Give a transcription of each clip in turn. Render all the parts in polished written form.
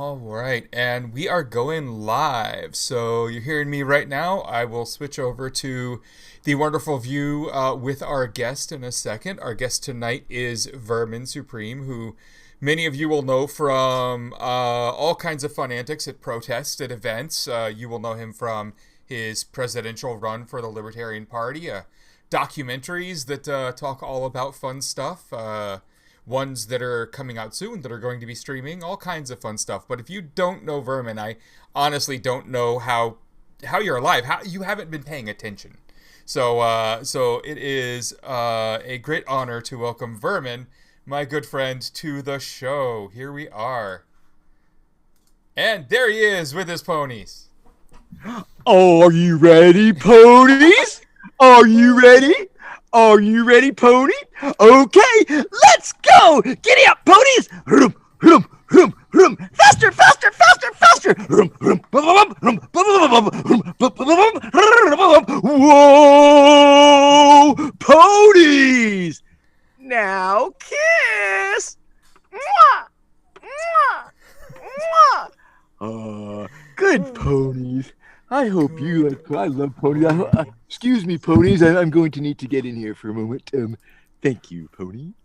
All right, and we are going live. So you're hearing me right now. I will switch over to the wonderful view with our guest in a second. Our guest tonight is Vermin Supreme, who many of you will know from all kinds of fun antics at protests, at events. You will know him from his presidential run for the Libertarian Party, documentaries that talk all about fun stuff. Ones that are coming out soon that are going to be streaming, all kinds of fun stuff. But if you don't know Vermin, I honestly don't know how you're alive. How you haven't been paying attention. So it is a great honor to welcome Vermin, my good friend, to the show. Here we are. And there he is with his ponies. Are you ready, ponies? Are you ready? Are you ready, pony? Okay, let's go! Giddy up, ponies! Hrum, hrum, hrum, hrum. Faster, faster, faster, faster! Hrum, hrum, bum, bum, whoa! Ponies! Now kiss! Mwah! Mwah! Mwah! Good ponies. I hope you like. I love ponies. Excuse me, ponies. I'm going to need to get in here for a moment. Thank you, ponies.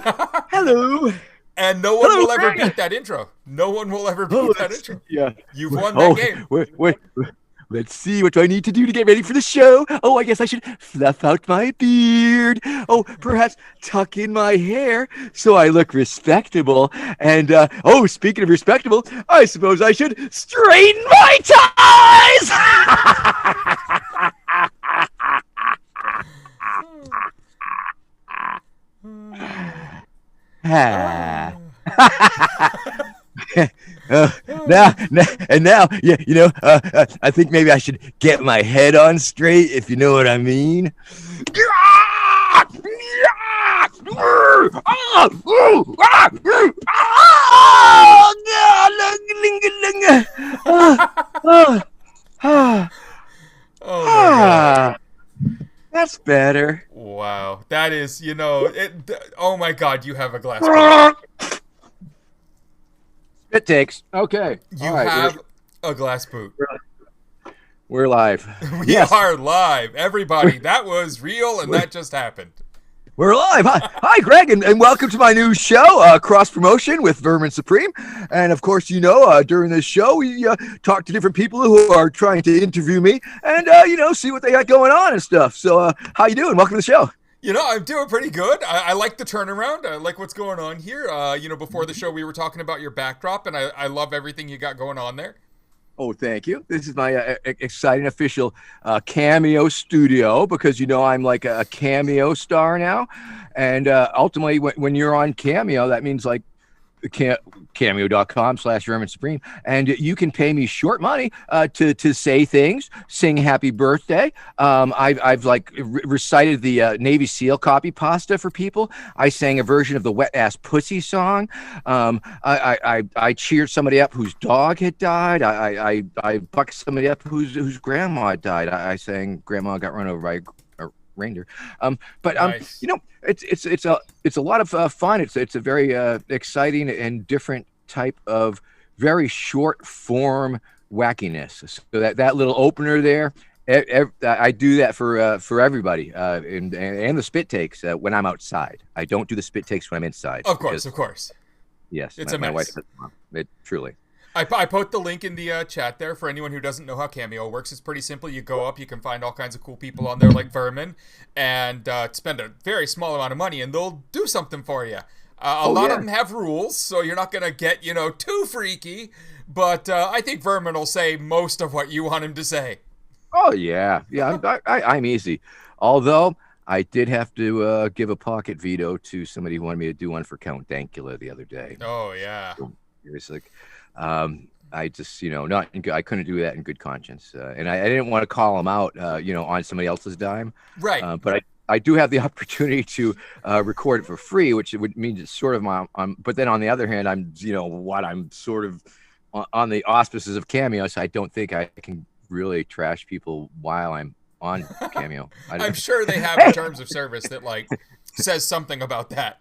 Hello. And no one will ever beat that intro. No one will ever beat that intro. Yeah. You've won that game. Wait. Let's see. What do I need to do to get ready for the show? Oh, I guess I should fluff out my beard. Oh, perhaps tuck in my hair so I look respectable. And, speaking of respectable, I suppose I should straighten my ties! Now, yeah, I think maybe I should get my head on straight, if you know what I mean. Oh my God. That's better. Wow. That is, oh my God, you have a glass. It takes. Okay. You have a glass boot. We're live. We are live. Everybody, that was real and that just happened. We're live. Hi, Greg, and welcome to my new show, Cross Promotion with Vermin Supreme. And of course, during this show, we talk to different people who are trying to interview me and, see what they got going on and stuff. So how you doing? Welcome to the show. I'm doing pretty good. I like the turnaround. I like what's going on here. Before the show, we were talking about your backdrop, and I love everything you got going on there. Oh, thank you. This is my exciting official cameo studio because, I'm like a cameo star now. And ultimately, when you're on Cameo, that means like cameo.com/Vermin Supreme, and you can pay me short money to say things, sing happy birthday. I've recited the Navy SEAL copy pasta for people. I sang a version of the Wet Ass Pussy song. I cheered somebody up whose dog had died. I bucked somebody up whose grandma had died. I sang Grandma Got Run Over by a Reindeer. Nice. It's a lot of fun. It's a very exciting and different type of very short form wackiness. So that little opener there, I do that for everybody, and the spit takes when I'm outside. I don't do the spit takes when I'm inside. Of course. Yes, it's my a mess. wife. It truly. I put the link in the chat there for anyone who doesn't know how Cameo works. It's pretty simple. You go up, you can find all kinds of cool people on there like Vermin, and spend a very small amount of money, and they'll do something for you. A lot of them have rules, so you're not going to get, too freaky, but I think Vermin will say most of what you want him to say. Oh, yeah. Yeah, I'm easy. Although I did have to give a pocket veto to somebody who wanted me to do one for Count Dankula the other day. Oh, yeah. It's like, I just, I couldn't do that in good conscience. And I didn't want to call him out, on somebody else's dime. Right. But I do have the opportunity to record it for free, which would mean it's sort of but then on the other hand, I'm sort of on the auspices of Cameo. So I don't think I can really trash people while I'm on Cameo. I'm sure they have terms of service that says something about that.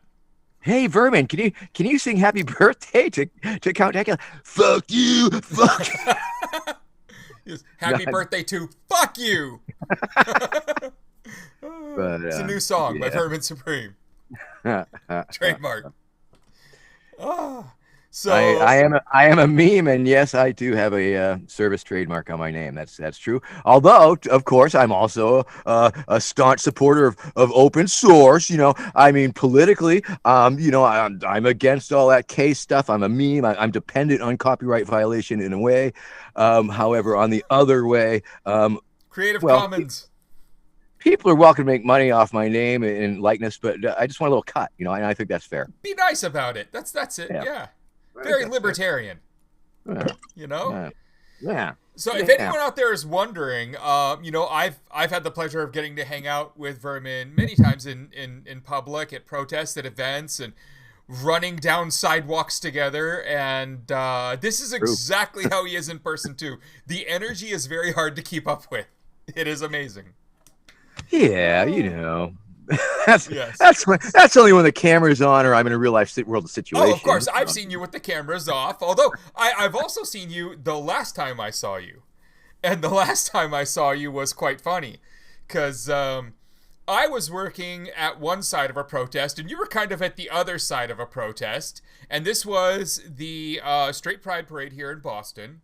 Hey Vermin, can you sing Happy Birthday to Count Dracula? Fuck you, fuck. Yes, happy birthday to fuck you. But It's a new song by yeah. Vermin Supreme. Trademark. Ah, I, so I am a, I am a meme, and yes, I do have a service trademark on my name. That's true. Although, of course, I'm also a staunch supporter of open source. I mean, politically, I'm against all that case stuff. I'm a meme. I'm dependent on copyright violation in a way. However, on the other way, Creative well, Commons. people are welcome to make money off my name and likeness, but I just want a little cut. And I think that's fair. Be nice about it. That's it. Yeah, Yeah. I think Very that's fair. libertarian. Yeah, You know? yeah, yeah. So if Yeah. anyone out there is wondering, I've had the pleasure of getting to hang out with Vermin many times in public, at protests, at events, and running down sidewalks together. And this is exactly how he is in person too. The energy is very hard to keep up with. It is amazing. Yeah, that's Yes. that's only when the camera's on or I'm in a real life world situation. Oh, of course. I've seen you with the cameras off. Although I've also seen you the last time I saw you. And the last time I saw you was quite funny. Because I was working at one side of a protest, and you were kind of at the other side of a protest. And this was the Straight Pride Parade here in Boston.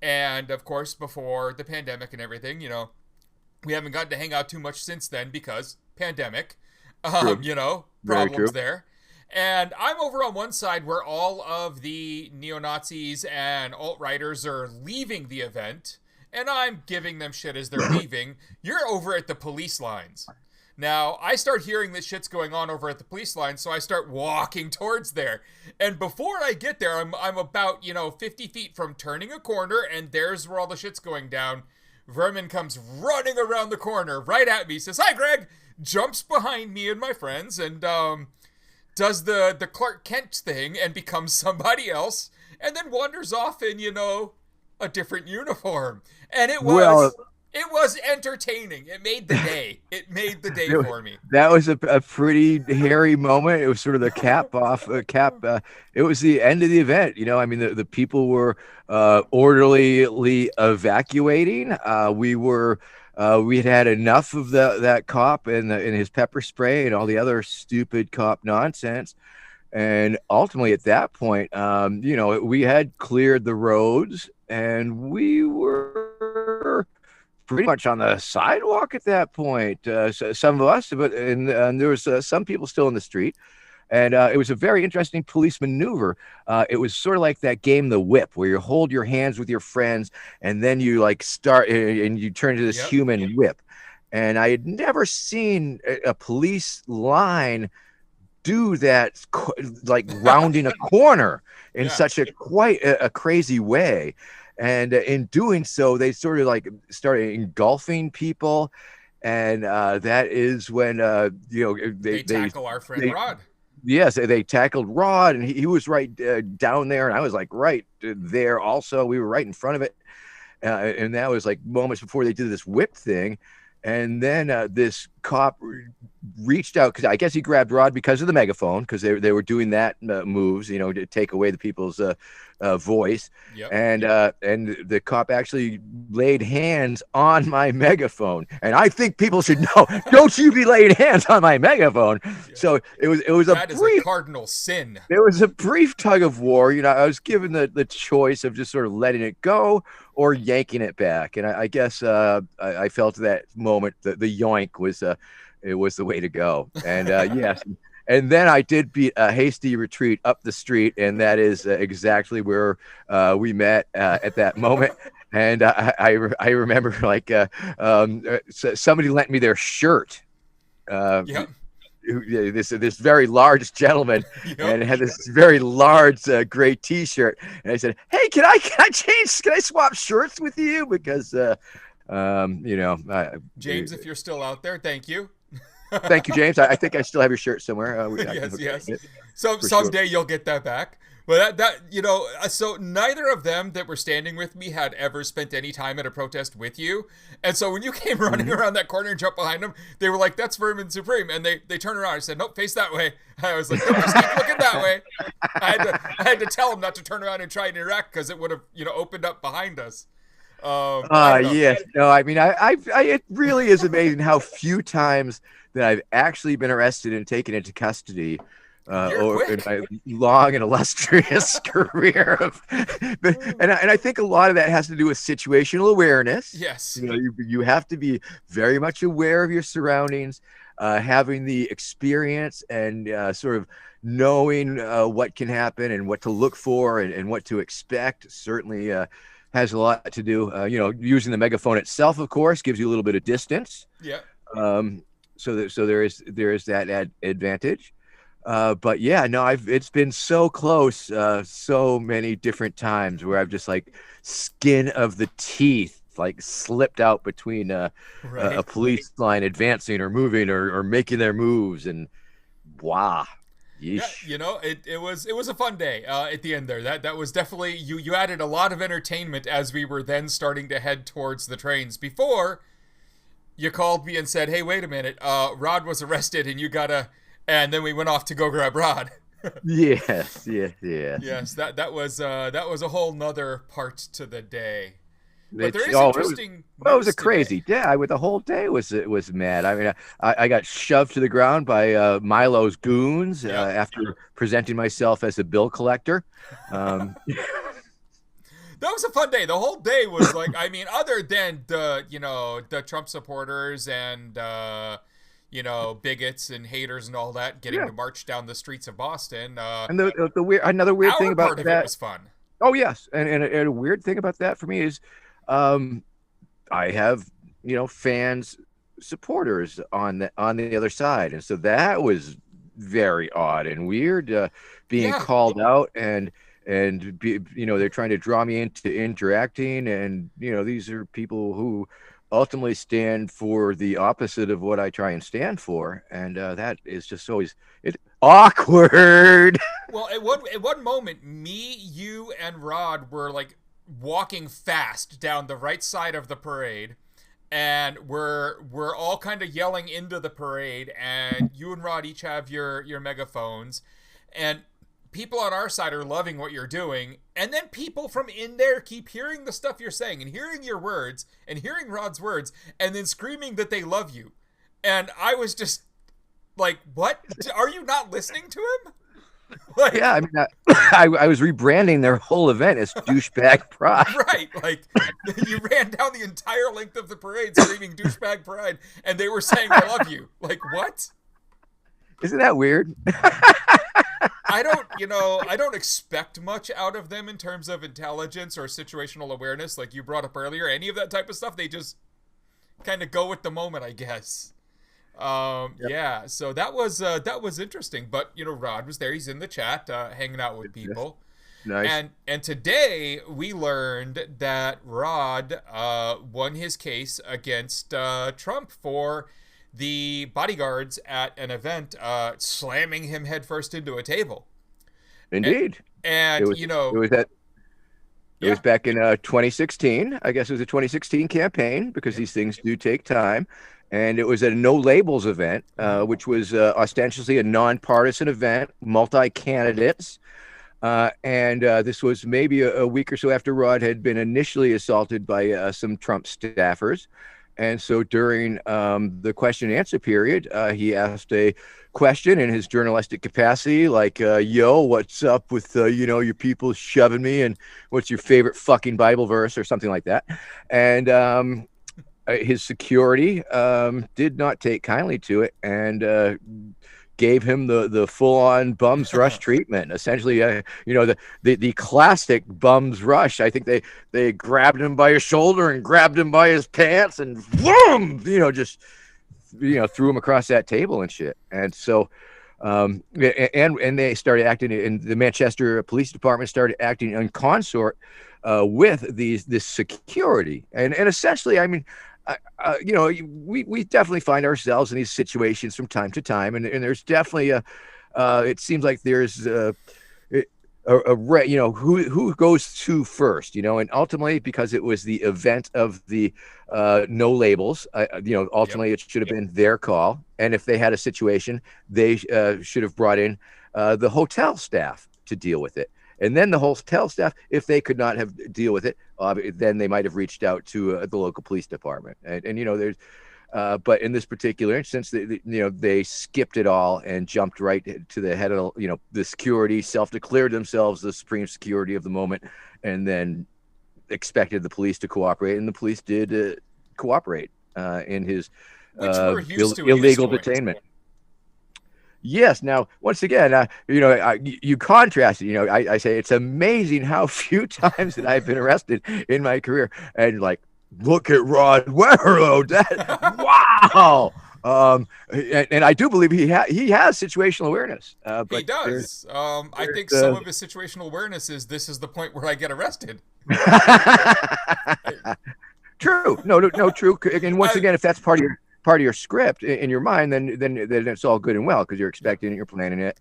And, of course, before the pandemic and everything, we haven't gotten to hang out too much since then because pandemic, problems there. And I'm over on one side where all of the neo-Nazis and alt-righters are leaving the event, and I'm giving them shit as they're leaving. You're over at the police lines. Now, I start hearing that shit's going on over at the police line, so I start walking towards there. And before I get there, I'm about, 50 feet from turning a corner, and there's where all the shit's going down. Vermin comes running around the corner right at me, says, "Hi, Greg," jumps behind me and my friends, and does the Clark Kent thing and becomes somebody else, and then wanders off in, a different uniform. And it was entertaining. It made the day. It made the day for me. That was a pretty hairy moment. It was sort of the cap off. It was the end of the event. I mean, the people were orderly evacuating. We had enough of that cop and his pepper spray and all the other stupid cop nonsense. And ultimately, at that point, we had cleared the roads, and we were pretty much on the sidewalk at that point. So some of us, but and there was some people still in the street, and it was a very interesting police maneuver. It was sort of like that game, The Whip, where you hold your hands with your friends, and then you start and you turn into this human whip. And I had never seen a police line do that, like rounding a corner in such quite a crazy way. And in doing so, they sort of started engulfing people, and that is when they tackle our friend Rod. Yes, they tackled Rod, and he was right down there, and I was right there also. We were right in front of it, and that was moments before they did this whip thing. And then this cop reached out, because I guess he grabbed Rod because of the megaphone, because they were doing that moves, to take away the people's voice. Yep. And the cop actually laid hands on my megaphone. And I think people should know, don't you be laying hands on my megaphone. Yeah. So it was that is a cardinal sin. There was a brief tug of war. I was given the choice of just sort of letting it go or yanking it back. And I guess I felt at that moment that the yoink was it was the way to go. And yes. And then I did beat a hasty retreat up the street, and that is exactly where we met at that moment. And I remember somebody lent me their shirt. This very large gentleman, and had this very large gray T-shirt. And I said, "Hey, can I change? Can I swap shirts with you? Because James, if you're still out there, thank you." Thank you, James. I think I still have your shirt somewhere. Yes. So someday you'll get that back. Well, so neither of them that were standing with me had ever spent any time at a protest with you. And so when you came running around that corner and jumped behind them, they were like, "That's Vermin Supreme." And they turned around. I said, "Nope, face that way." I was like, "Nope, just keep looking that way." I had to tell them not to turn around and try and interact because it would have, opened up behind us. Yes. No, I mean, it really is amazing how few times that I've actually been arrested and taken into custody. Or in my long and illustrious career of, and I think a lot of that has to do with situational awareness. Yes, you have to be very much aware of your surroundings, having the experience and sort of knowing what can happen and what to look for and what to expect. Certainly has a lot to do. Using the megaphone itself, of course, gives you a little bit of distance. Yeah. So there is that advantage. But yeah, no, it's been so close, so many different times where I've just like skin of the teeth, like slipped out between a police line advancing or moving or making their moves, and wow. Yeesh. Yeah, it was a fun day at the end there. That was definitely you added a lot of entertainment as we were then starting to head towards the trains. Before you called me and said, "Hey, wait a minute, Rod was arrested and you gotta." And then we went off to go grab Rod. Yes. Yes, that was a whole nother part to the day. But there is interesting. It was a crazy day. The whole day was mad. I mean, I got shoved to the ground by Milo's goons after presenting myself as a bill collector. That was a fun day. The whole day was like, I mean, other than the Trump supporters and bigots and haters and all that getting to march down the streets of Boston. And another weird thing about part of it was fun. Oh yes, and a weird thing about that for me is, I have fans, supporters on the other side, and so that was very odd and weird, being called out and they're trying to draw me into interacting, and these are people who ultimately stand for the opposite of what I try and stand for, and that is just always awkward. Well, at one moment, me, you, and Rod were like walking fast down the right side of the parade, and we're all kind of yelling into the parade, and you and Rod each have your megaphones, and people on our side are loving what you're doing, and then people from in there keep hearing the stuff you're saying and hearing your words and hearing Rod's words and then screaming that they love you. And I was just like, what? Are you not listening to him? Like, yeah, I mean, I was rebranding their whole event as douchebag pride. Right, like you ran down the entire length of the parade screaming douchebag pride, and they were saying I love you. Like, what? Isn't that weird? I don't expect much out of them in terms of intelligence or situational awareness, like you brought up earlier. Any of that type of stuff, they just kind of go with the moment, I guess. Yeah. So that was interesting. But Rod was there. He's in the chat, hanging out with people. Nice. And today we learned that Rod won his case against Trump for the bodyguards at an event slamming him headfirst into a table. Indeed. And it was back in 2016. I guess it was a 2016 campaign, because these things do take time. And it was a no labels event, which was ostensibly a nonpartisan event, multi-candidates. And this was maybe a week or so after Rod had been initially assaulted by some Trump staffers. And so during the question and answer period, he asked a question in his journalistic capacity, like, yo, what's up with, your people shoving me, and what's your favorite fucking Bible verse, or something like that. And his security did not take kindly to it, and gave him the full-on bums rush treatment. Essentially, the classic bums rush. I think they grabbed him by his shoulder and grabbed him by his pants and boom, just threw him across that table and shit. And so, and they started acting, and the Manchester Police Department started acting in consort with this security, and essentially, I mean. We definitely find ourselves in these situations from time to time, and there's definitely it seems like there's who goes to first, and ultimately, because it was the event of the no labels, Yep. ultimately it should have been their call. And if they had a situation, they should have brought in the hotel staff to deal with it. And then the hotel staff, if they could not have deal with it, then they might have reached out to the local police department. And there's but in this particular instance, they skipped it all and jumped right to the head of the security, self-declared themselves the supreme security of the moment, and then expected the police to cooperate, and the police did cooperate in his Which we're used to at this illegal point. detainment. Yes. Now, once again, you contrast it. I say it's amazing how few times that I've been arrested in my career, and like, look at Rod Weber, wow. And I do believe he has situational awareness. But he does. I think some of his situational awareness is this is the point where I get arrested. True. No, true. And once again, if that's part of your script in your mind, then it's all good and well, because you're expecting it, you're planning it,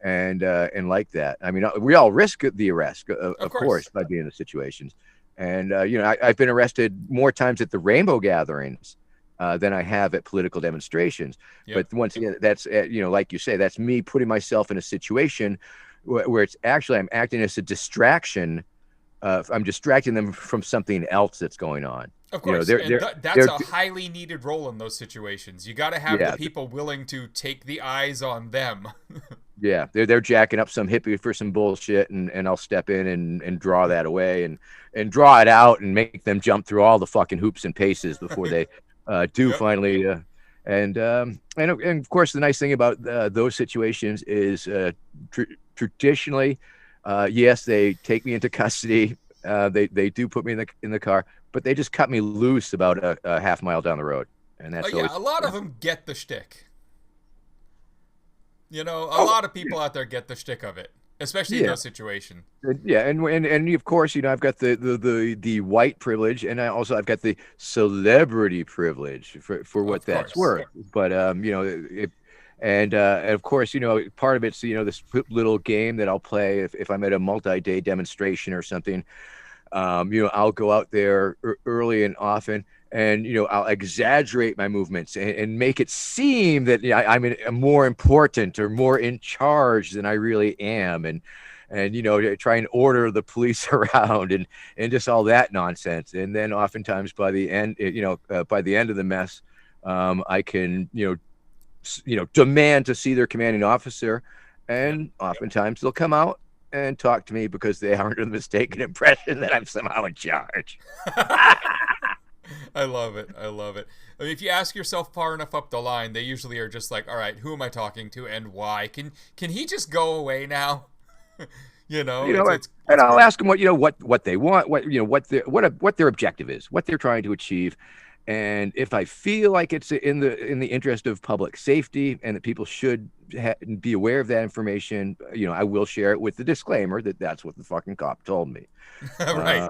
and like that. I mean, we all risk the arrest, of course, by being in the situations. And I've been arrested more times at the rainbow gatherings than I have at political demonstrations. Yep. But once again, that's like you say, that's me putting myself in a situation where it's actually I'm acting as a distraction. I'm distracting them from something else that's going on. Of course, that's a highly needed role in those situations. You got to have the people willing to take the eyes on them. Yeah, they're jacking up some hippie for some bullshit, and I'll step in and draw that away and draw it out and make them jump through all the fucking hoops and paces before they do finally. And of course, the nice thing about those situations is traditionally, yes, they take me into custody. They do put me in the car, but they just cut me loose about a half mile down the road, and that's a lot of them get the shtick. A lot of people out there get the shtick of it, especially in those situations. Yeah, and of course, I've got the white privilege, and I've got the celebrity privilege for what that's worth. But and of course, part of it's this little game that I'll play if I'm at a multi-day demonstration or something. I'll go out there early and often, and I'll exaggerate my movements and make it seem that I'm more important or more in charge than I really am, and try and order the police around and just all that nonsense. And then oftentimes by the end, by the end of the mess, I can demand to see their commanding officer, and oftentimes they'll come out and talk to me because they are under the mistaken impression that I'm somehow in charge. I love it. I mean, if you ask yourself far enough up the line, they usually are just like, all right, who am I talking to and why? Can he just go away now? And I'll ask them what they want, what their objective is, what they're trying to achieve. And if I feel like it's in the interest of public safety and that people should be aware of that information, I will share it with the disclaimer that that's what the fucking cop told me. Right.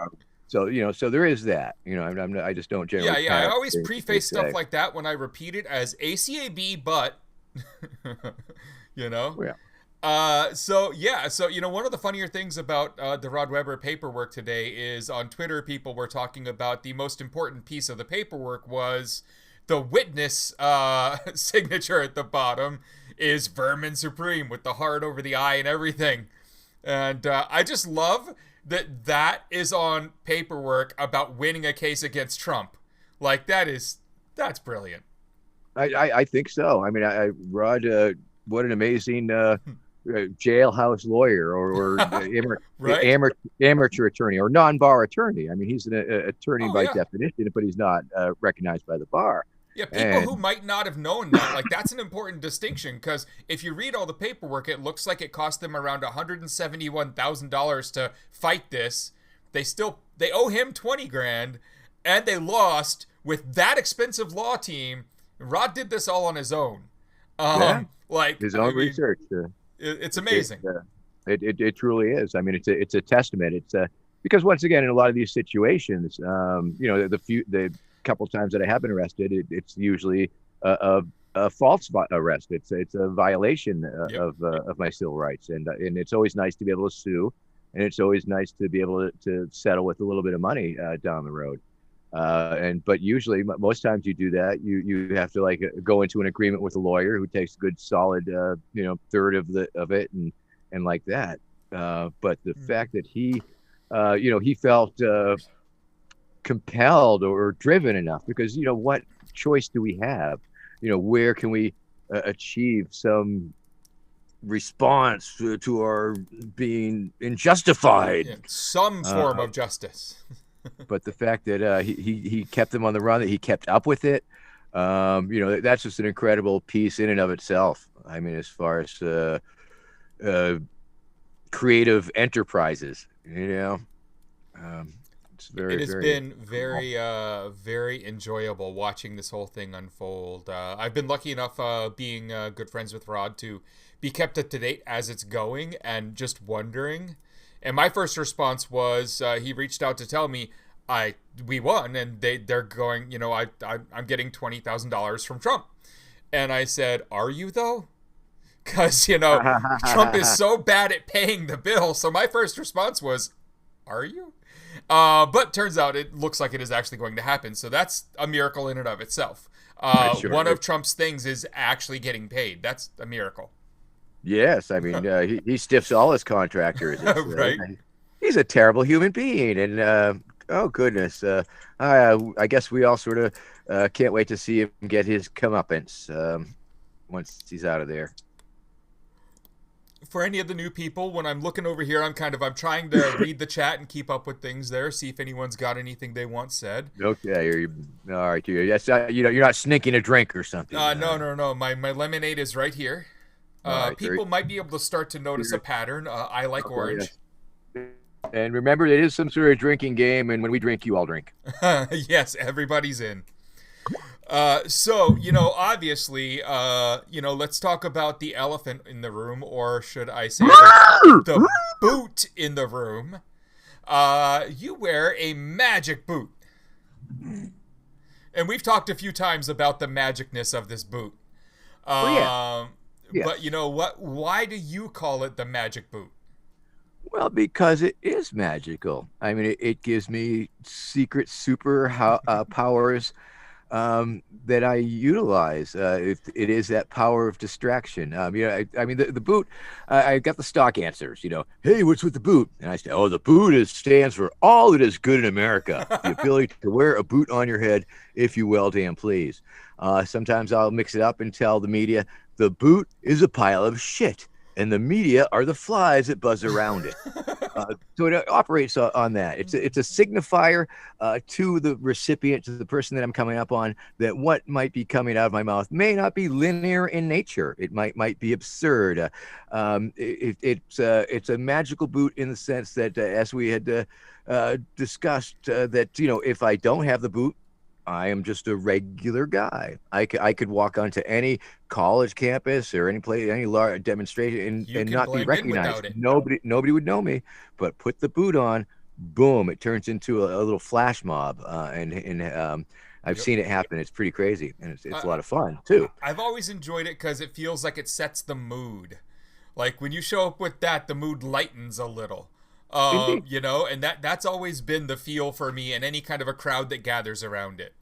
So there is that. I just don't generally. Yeah. I always preface stuff like that when I repeat it as ACAB, but Yeah. So one of the funnier things about the Rod Weber paperwork today is on Twitter, people were talking about the most important piece of the paperwork was the witness signature at the bottom is Vermin Supreme with the heart over the eye and everything. And I just love that is on paperwork about winning a case against Trump. Like, that's brilliant. I think so. I mean, Rod, what an amazing jailhouse lawyer or amateur attorney or non-bar attorney. I mean, he's an attorney by definition, but he's not recognized by the bar. Yeah, people who might not have known that, like, that's an important distinction, because if you read all the paperwork, it looks like it cost them around $171,000 to fight this. They owe him $20,000, and they lost with that expensive law team. Rod did this all on his own. Like his own research. It's amazing. It truly is. I mean, it's a testament. It's because once again, in a lot of these situations, the couple times that I have been arrested, it's usually a a false arrest. It's a violation Yep. of my civil rights, and it's always nice to be able to sue, and it's always nice to be able to settle with a little bit of money down the road. And but usually, most times you do that, you have to like go into an agreement with a lawyer who takes a good solid third of it and like that. But the fact that he felt compelled or driven enough, because what choice do we have? Where can we achieve some response to our being unjustified? Yeah, some form of justice. But the fact that he kept them on the run, that he kept up with it, that's just an incredible piece in and of itself. I mean, as far as creative enterprises, it's very. It has very been very, very enjoyable watching this whole thing unfold. I've been lucky enough, being good friends with Rod, to be kept up to date as it's going, and just wondering. And my first response was, he reached out to tell me, we won, and they're going, I'm getting $20,000 from Trump. And I said, are you though? Because Trump is so bad at paying the bill. So my first response was, are you? But turns out it looks like it is actually going to happen. So that's a miracle in and of itself. Sure One is. of Trump's things is actually getting paid. That's a miracle. Yes, I mean he stiffs all his contractors. Right. He's a terrible human being, and oh goodness, I guess we all sort of can't wait to see him get his comeuppance once he's out of there. For any of the new people, when I'm looking over here, I'm trying to read the chat and keep up with things there, see if anyone's got anything they want said. Okay, all right. Yes, you're not sneaking a drink or something. No. My lemonade is right here. Right, People might be able to start to notice a pattern. I like orange. Yes. And remember, it is some sort of drinking game, and when we drink, you all drink. Yes, everybody's in. So, obviously, let's talk about the elephant in the room, or should I say the boot in the room. You wear a magic boot. And we've talked a few times about the magicness of this boot. Yes. But you know what? Why do you call it the magic boot? Well, because it is magical. I mean, it gives me secret super powers that I utilize. It is that power of distraction. I mean, the boot. I got the stock answers. Hey, what's with the boot? And I say, the boot stands for all that is good in America. The ability to wear a boot on your head, if you well damn please. Sometimes I'll mix it up and tell the media the boot is a pile of shit, and the media are the flies that buzz around it. So it operates on that. It's a signifier to the recipient, to the person that I'm coming up on, that what might be coming out of my mouth may not be linear in nature. It might be absurd. It's a magical boot in the sense that, as we had discussed, that if I don't have the boot, I am just a regular guy. I could walk onto any college campus or any place, any large demonstration, and not be recognized. Nobody would know me. But put the boot on, boom! It turns into a little flash mob, and I've seen it happen. It's pretty crazy, and it's a lot of fun too. I've always enjoyed it because it feels like it sets the mood. Like when you show up with that, the mood lightens a little. And that's always been the feel for me in any kind of a crowd that gathers around it.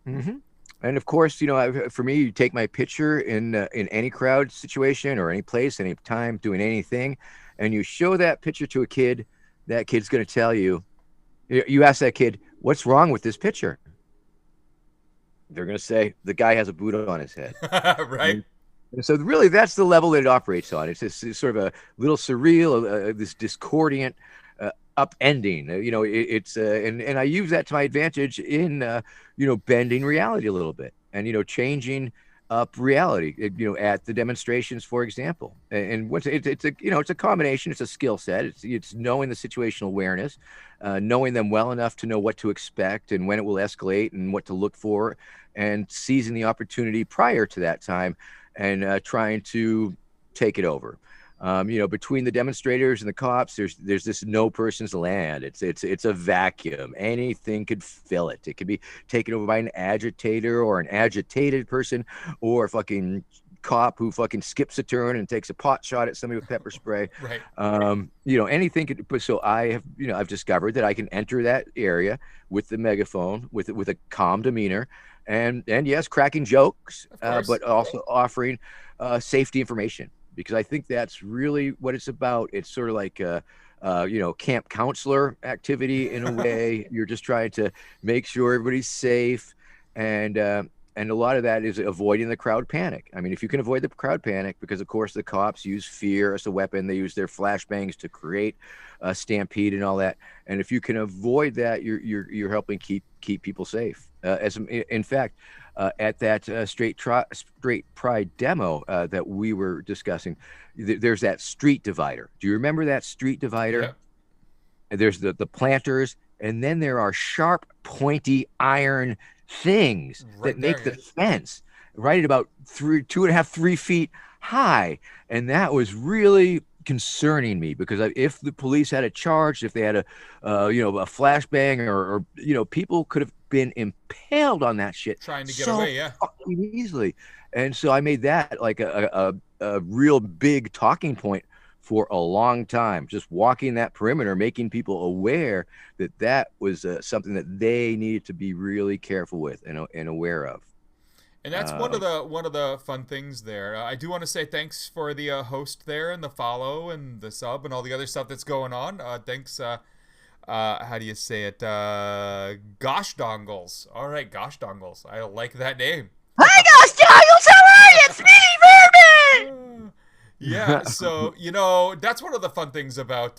Mm-hmm. And of course, for me, you take my picture in any crowd situation or any place, any time, doing anything, and you show that picture to a kid. That kid's going to tell you. You ask that kid, "What's wrong with this picture?" They're going to say, "The guy has a boot on his head." Right. And so really that's the level that it operates on. It's sort of a little surreal, this discordant upending. It's and I use that to my advantage in bending reality a little bit, and changing up reality. At the demonstrations, for example. And what's it's a combination. It's a skill set. It's knowing the situational awareness, knowing them well enough to know what to expect and when it will escalate and what to look for, and seizing the opportunity prior to that time, and trying to take it over. Between the demonstrators and the cops, there's this no person's land. It's a vacuum. Anything could fill it. It could be taken over by an agitator or an agitated person, or a fucking cop who fucking skips a turn and takes a pot shot at somebody with pepper spray. Right. Anything could. But so I've discovered that I can enter that area with the megaphone, with a calm demeanor, and yes, cracking jokes, but also offering safety information. Because I think that's really what it's about. It's sort of like camp counselor activity in a way. You're just trying to make sure everybody's safe, and a lot of that is avoiding the crowd panic. I mean, if you can avoid the crowd panic, because of course the cops use fear as a weapon. They use their flashbangs to create a stampede and all that. And if you can avoid that, you're helping keep people safe. In fact, at that straight pride demo that we were discussing, there's that street divider. Do you remember that street divider? Yeah. There's the planters, and then there are sharp, pointy iron things that make the fence right at about 2.5, 3 feet high. And that was really concerning me, because if the police had a charge, if they had a flashbang, or people could have been impaled on that shit trying to get away, fucking easily. And so I made that like a real big talking point for a long time, just walking that perimeter, making people aware that was something that they needed to be really careful with and aware of. And that's one of the fun things there. I do want to say thanks for the host there, and the follow and the sub and all the other stuff that's going on. Thanks. How do you say it? Gosh Dongles. All right, Gosh Dongles. I like that name. Hi, Gosh Dongles. How are you? It's me, Vermin. Yeah, so that's one of the fun things about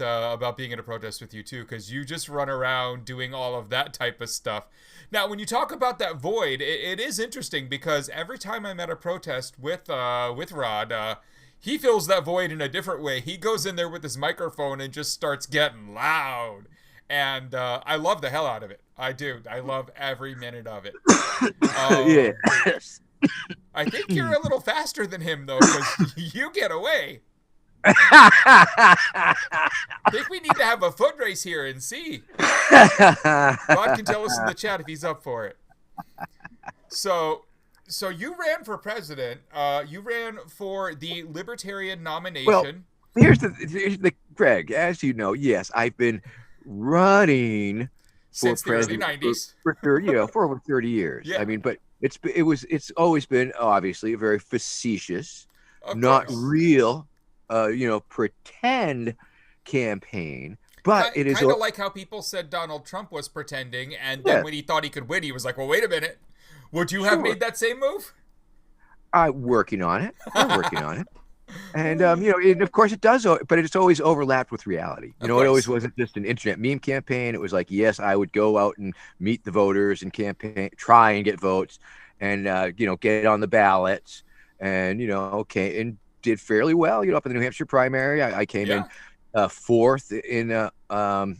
being in a protest with you too, because you just run around doing all of that type of stuff. Now, when you talk about that void, it is interesting, because every time I'm at a protest with Rod, he fills that void in a different way. He goes in there with his microphone and just starts getting loud, and I love the hell out of it. I do. I love every minute of it. Yes. I think you're a little faster than him, though, because you get away. I think we need to have a foot race here and see. Rod can tell us in the chat if he's up for it. So you ran for president. You ran for the Libertarian nomination. Well, here's the Gregg. As you know, yes, I've been running since the early 90s for over 30 years. Yeah. I mean, but it's always been obviously a very facetious, not real, pretend campaign. But it is kind of like how people said Donald Trump was pretending, and then when he thought he could win, he was like, "Well, wait a minute, would you have made that same move?" I'm working on it. And and of course it does, but it's always overlapped with reality. It always wasn't just an internet meme campaign. It was like, yes, I would go out and meet the voters and campaign, try and get votes, and get on the ballots, and and did fairly well. Up in the New Hampshire primary, I came in fourth in third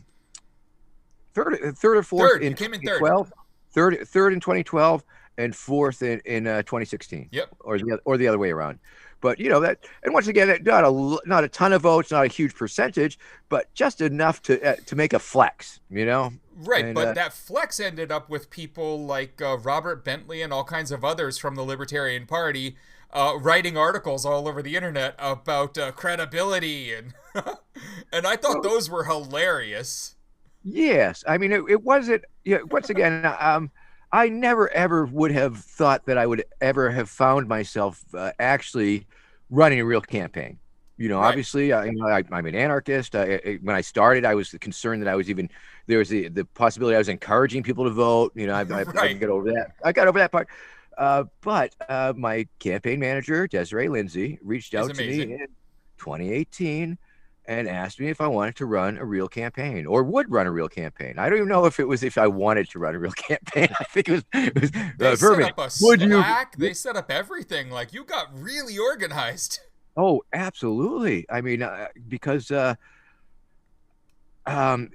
or fourth in 2012. Third in 2012, and fourth in 2016. Yep. Or the other way around. But that, and once again, not a ton of votes, not a huge percentage, but just enough to make a flex, Right, and, but that flex ended up with people like Robert Bentley and all kinds of others from the Libertarian Party writing articles all over the internet about credibility, and and I thought those were hilarious. Yes, I mean it wasn't. Once again, I never ever would have thought that I would ever have found myself actually running a real campaign. Right. Obviously, I'm an anarchist. When I started, I was concerned that there was the possibility I was encouraging people to vote. I get over that. I got over that part. But my campaign manager, Desiree Lindsay, reached out to me in 2018 and asked me if I wanted to run a real campaign or would run a real campaign. I don't even know if I wanted to run a real campaign. I think it was they Vermin. Set up a Slack. They set up everything. Like, you got really organized. Oh, absolutely. I mean, because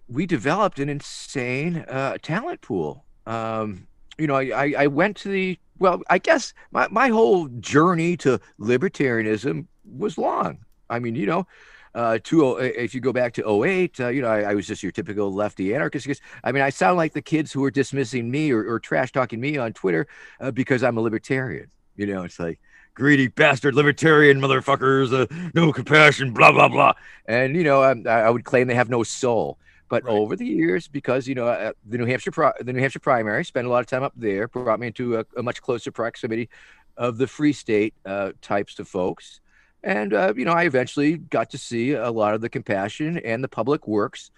we developed an insane talent pool. I went to I guess my whole journey to libertarianism was long. I mean, if you go back to '08, I was just your typical lefty anarchist. I mean, I sound like the kids who are dismissing me or trash talking me on Twitter because I'm a libertarian. It's like greedy bastard libertarian motherfuckers, no compassion, blah blah blah. And I would claim they have no soul. But Right. over the years, because the New Hampshire primary, spent a lot of time up there, brought me into a much closer proximity of the free state types of folks. And I eventually got to see a lot of the compassion and the public works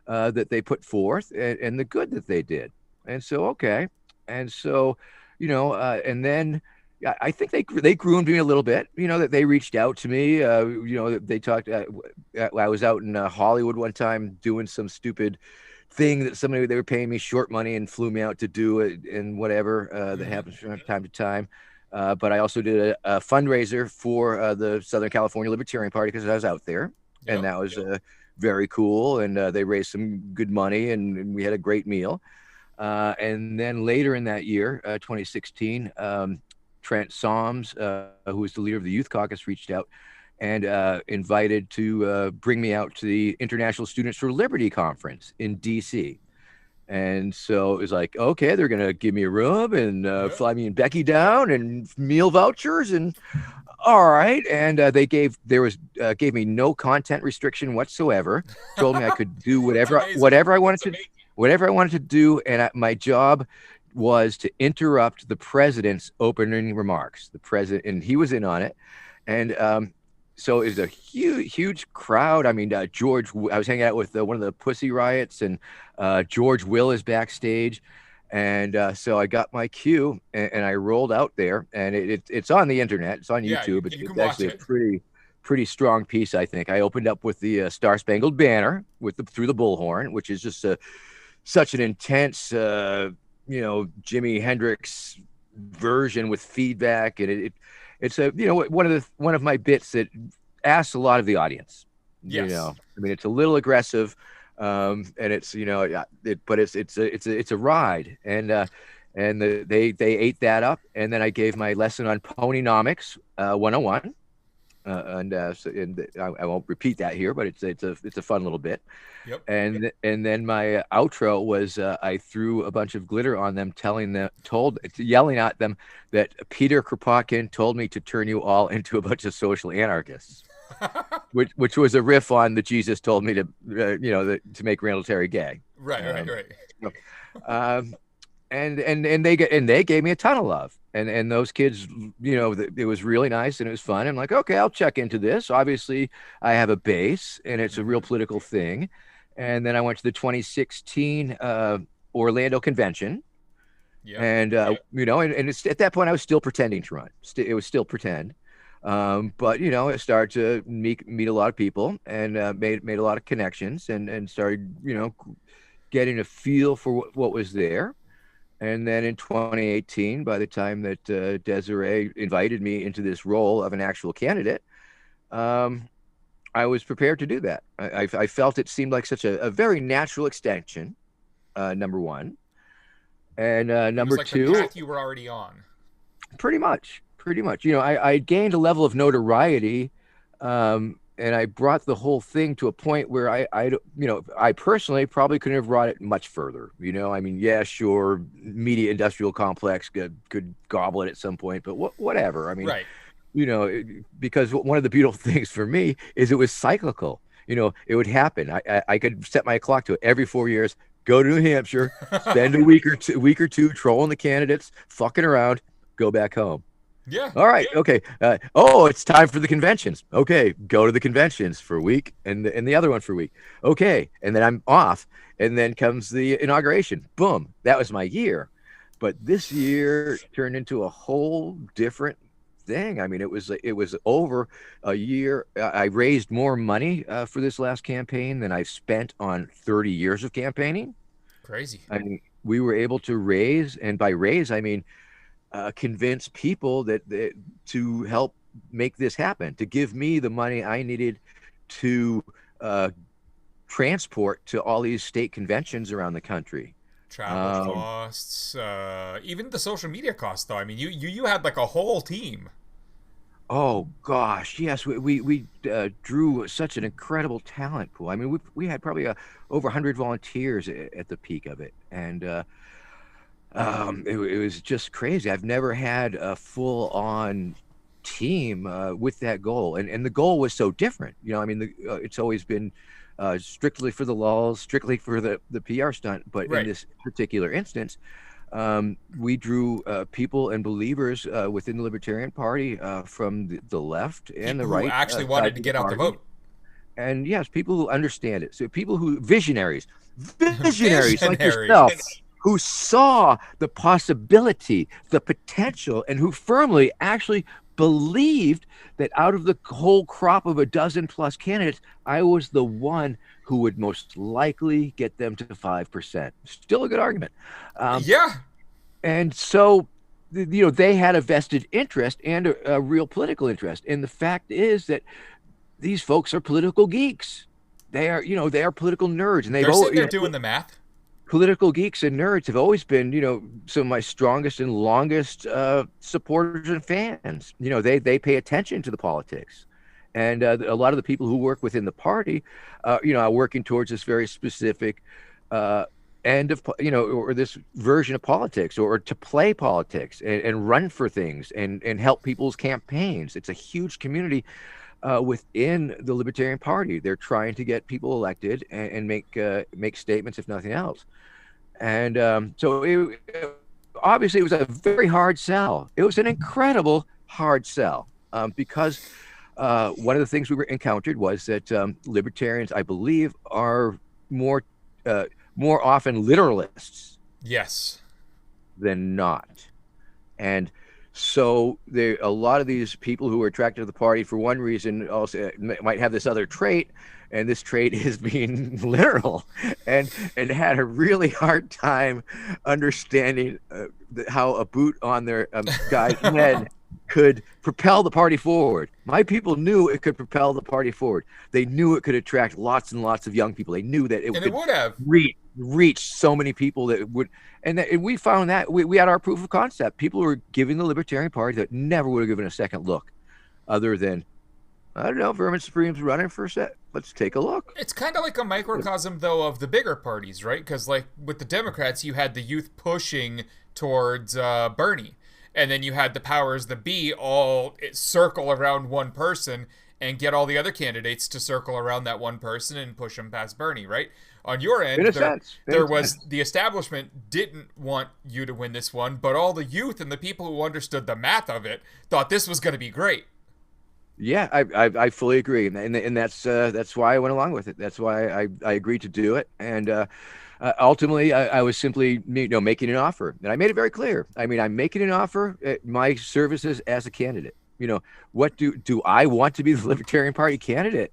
that they put forth, and the good that they did. And so, okay, and so, and then I think they groomed me a little bit. That they reached out to me. They talked. I was out in Hollywood one time doing some stupid thing that they were paying me short money and flew me out to do it and whatever that happens from time to time. But I also did a fundraiser for the Southern California Libertarian Party because I was out there, and Yep. that was very cool. And they raised some good money, and we had a great meal. And then later in that year, 2016, Trent Soms, who was the leader of the Youth Caucus, reached out and invited to bring me out to the International Students for Liberty conference in DC. And so it was like, okay, they're gonna give me a room and Yep. fly me and Becky down and meal vouchers and all right. And gave me no content restriction whatsoever. Told me I could do That's amazing. whatever I wanted to do, and my job was to interrupt the president's opening remarks. The president, and he was in on it, and so it was a huge crowd. I mean, I was hanging out with one of the Pussy Riots, and George Will is backstage. And so I got my cue and I rolled out there, and it's on the internet. It's on Yeah, YouTube. you It's can watch actually a it. pretty strong piece, I think. I opened up with the Star Spangled Banner through the bullhorn, which is just such an intense, Jimi Hendrix version with feedback, and it's one of my bits that asks a lot of the audience. Yes. I mean, it's a little aggressive, and it's but it's a ride, and they ate that up, and then I gave my lesson on Ponynomics 101. I won't repeat that here, but it's a fun little bit. Yep. And then my outro was I threw a bunch of glitter on them, yelling at them that Peter Kropotkin told me to turn you all into a bunch of social anarchists, which was a riff on the Jesus told me to to make Randall Terry gay. Right. Right. Right. Um, and they gave me a ton of love, and those kids, it was really nice and it was fun. I'm like, okay, I'll check into this. Obviously I have a base and it's a real political thing. And then I went to the 2016 Orlando convention, Yeah. and and it's at that point I was still pretending to run. It was still pretend. But I started to meet a lot of people, and made a lot of connections, and started getting a feel for what was there. And then in 2018, by the time that Desiree invited me into this role of an actual candidate, I was prepared to do that. I felt it seemed like such a very natural extension, number one. And It was number like the two, path you were already on. pretty much. I gained a level of notoriety, and I brought the whole thing to a point where I personally probably couldn't have brought it much further. I mean, yeah, sure, media industrial complex could gobble it at some point, but whatever. I mean, Right. because one of the beautiful things for me is it was cyclical. It would happen. I could set my clock to it every 4 years. Go to New Hampshire, spend a week or two trolling the candidates, fucking around, go back home. Yeah. All right. Okay. It's time for the conventions. Okay. Go to the conventions for a week and the other one for a week. Okay. And then I'm off. And then comes the inauguration. Boom. That was my year. But this year turned into a whole different thing. I mean, it was over a year. I raised more money for this last campaign than I've spent on 30 years of campaigning. Crazy. I mean, we were able to raise, and by raise, I mean, convince people that to help make this happen, to give me the money I needed to transport to all these state conventions around the country. Travel costs, even the social media costs, though. I mean, you had like a whole team. Oh gosh, yes, we drew such an incredible talent pool. I mean, we had probably over 100 volunteers at the peak of it, and it was just crazy. I've never had a full on team with that goal, and the goal was so different. I mean, it's always been strictly for the lulz, strictly for the PR stunt, but in Right. this particular instance, we drew people and believers within the Libertarian Party from the left and the People who right actually wanted sides to of the get out the party. vote. And yes, people who understand it. So people who visionaries like yourself, Visionaries. who saw the possibility, the potential, and who firmly actually believed that out of the whole crop of a dozen plus candidates, I was the one who would most likely get them to 5%. Still a good argument. Um, Yeah. and so, they had a vested interest and a real political interest. And the fact is that these folks are political geeks. They are political nerds, and they've They're always, sitting there doing the math. political geeks and nerds have always been, some of my strongest and longest supporters and fans. They pay attention to the politics, and a lot of the people who work within the party, are working towards this very specific end of, or this version of politics, or to play politics and run for things and help people's campaigns. It's a huge community within the Libertarian Party. They're trying to get people elected and make statements, if nothing else. And so obviously it was a very hard sell. It was an incredible hard sell because one of the things we encountered was that libertarians, I believe, are more more often literalists Yes. than not. And so a lot of these people who are attracted to the party for one reason also might have this other trait, and this trait is being literal, and had a really hard time understanding how a boot on their guy's head could propel the party forward. My people knew it could propel the party forward. They knew it could attract lots and lots of young people. They knew that it And it could would have. reach so many people that it would, and we found that we had our proof of concept. People were giving the Libertarian Party that never would have given a second look, other than, I don't know, Vermin Supreme's running for a set. Let's take a look. It's kind of like a microcosm, though, of the bigger parties, right? Because, like, with the Democrats, you had the youth pushing towards Bernie. And then you had the powers that be all circle around one person and get all the other candidates to circle around that one person and push them past Bernie, right? On your end, In a sense. there was the establishment didn't want you to win this one, but all the youth and the people who understood the math of it thought this was going to be great. Yeah, I fully agree, and that's why I went along with it. That's why I agreed to do it, and ultimately I was simply making an offer, and I made it very clear. I mean, I'm making an offer at my services as a candidate. What do I want to be the Libertarian Party candidate?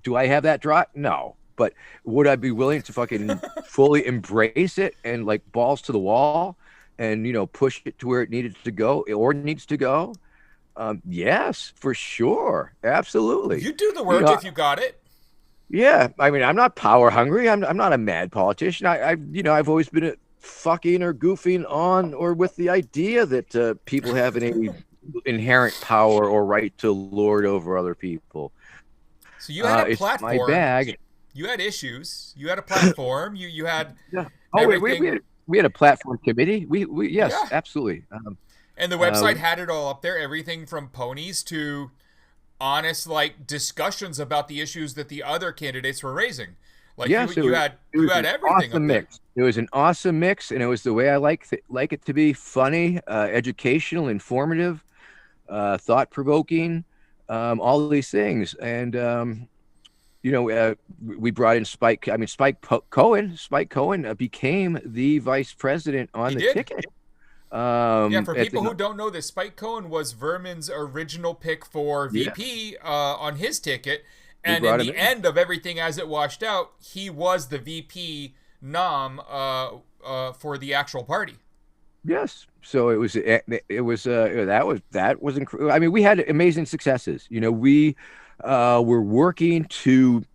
Do I have that draw? No, but would I be willing to fucking fully embrace it and like balls to the wall and push it to where it needed to go or needs to go? Yes, for sure. Absolutely. You do the work if you got it. Yeah. I mean, I'm not power hungry. I'm not a mad politician. I've always been fucking or goofing on or with the idea that people have any inherent power or right to lord over other people. So you had a It's platform. my bag. You had issues. You had a platform. You had Yeah. everything. We had a platform committee. Yes, Yeah. absolutely. And the website had it all up there, everything from Ponies to honest discussions about the issues that the other candidates were raising. Like Yes, you had an everything awesome up there. mix. It was an awesome mix, and it was the way I like it to be: funny, educational, informative, thought provoking, all of these things. And we brought in Spike. I mean, Cohen. Spike Cohen became the vice president on He the did. ticket. Yeah, for people who don't know this, Spike Cohen was Vermin's original pick for VP on his ticket. And in the end of everything as it washed out, he was the VP nom for the actual party. Yes. So it was that was incredible. I mean, we had amazing successes. We were working to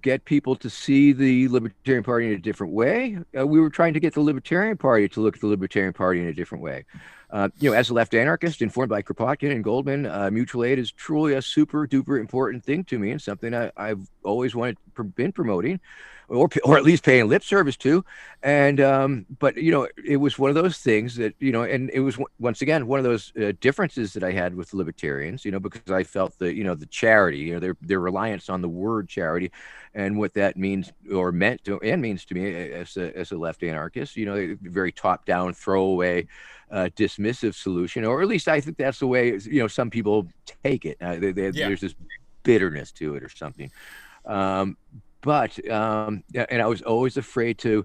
get people to see the Libertarian Party in a different way. We were trying to get the Libertarian Party to look at the Libertarian Party in a different way. As a left anarchist informed by Kropotkin and Goldman, mutual aid is truly a super duper important thing to me and something I've always been promoting, or at least paying lip service to. And but it was one of those things that and it was once again one of those differences that I had with the libertarians, because I felt the charity, their reliance on the word charity, and what that means or meant to and means to me as a left anarchist, very top down throwaway. Dismissive solution, or at least I think that's the way some people take it. There's this bitterness to it or something. But and I was always afraid to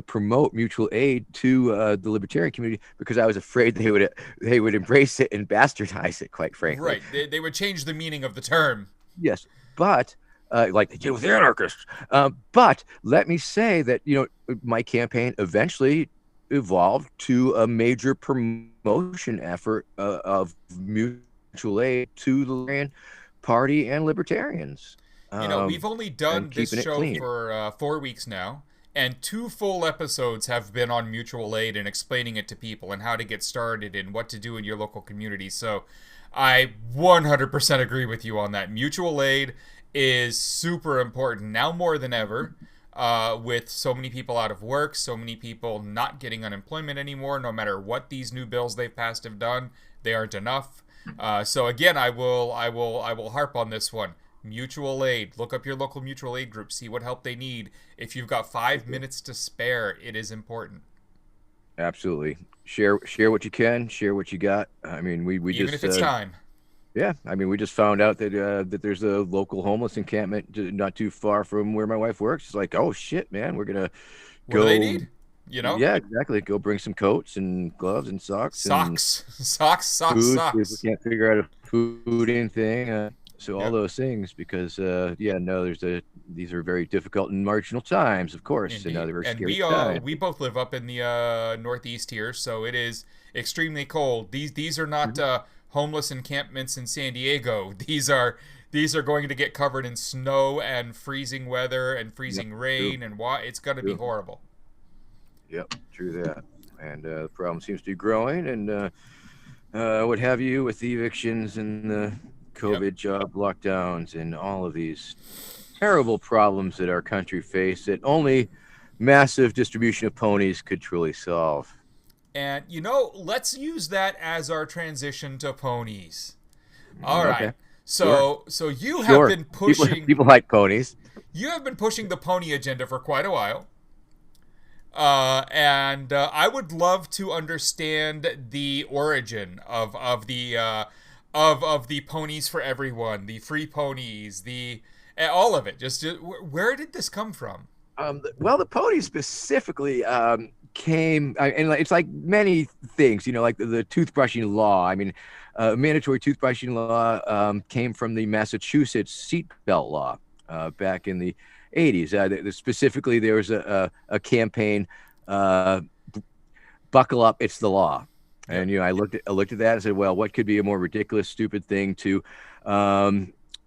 promote mutual aid to the libertarian community because I was afraid they would embrace it and bastardize it, quite frankly. Right, they would change the meaning of the term. Yes, but like they did with the anarchists. But let me say that my campaign eventually evolved to a major promotion effort of mutual aid to the Libertarian Party and libertarians. We've only done this show for 4 weeks now, and 2 full episodes have been on mutual aid and explaining it to people and how to get started and what to do in your local community. So I 100% agree with you on that. Mutual aid is super important now more than ever. With so many people out of work, so many people not getting unemployment anymore, no matter what these new bills they've passed have done, they aren't enough. So again, I will harp on this one. Mutual aid. Look up your local mutual aid group. See what help they need. If you've got 5 minutes to spare, it is important. Absolutely. Share what you can. Share what you got. I mean, we even just if it's time. Yeah, I mean, we just found out that that there's a local homeless encampment not too far from where my wife works. It's like, oh shit, man, we're gonna go. What do they need? Yeah, exactly. Go bring some coats and gloves and socks. Socks. We can't figure out a food thing. So all those things, because these are very difficult and marginal times, of course. Indeed. And very scary times. We both live up in the Northeast here, so it is extremely cold. These are not homeless encampments in San Diego. These are going to get covered in snow and freezing weather and freezing rain, and it's going to be horrible. Yep, true that. And the problem seems to be growing, and what have you with the evictions and the COVID job lockdowns and all of these terrible problems that our country face that only massive distribution of ponies could truly solve. And, let's use that as our transition to ponies. All right. So you have been pushing... People like ponies. You have been pushing the pony agenda for quite a while. And I would love to understand the origin of the ponies for everyone, the free ponies, all of it. Just where did this come from? Well, the ponies specifically came, and it's like many things, like the toothbrushing law. I mean, mandatory toothbrushing law came from the Massachusetts seatbelt law back in the 80s. Specifically, there was a campaign, buckle up, it's the law. And I looked at that and said, well, what could be a more ridiculous, stupid thing to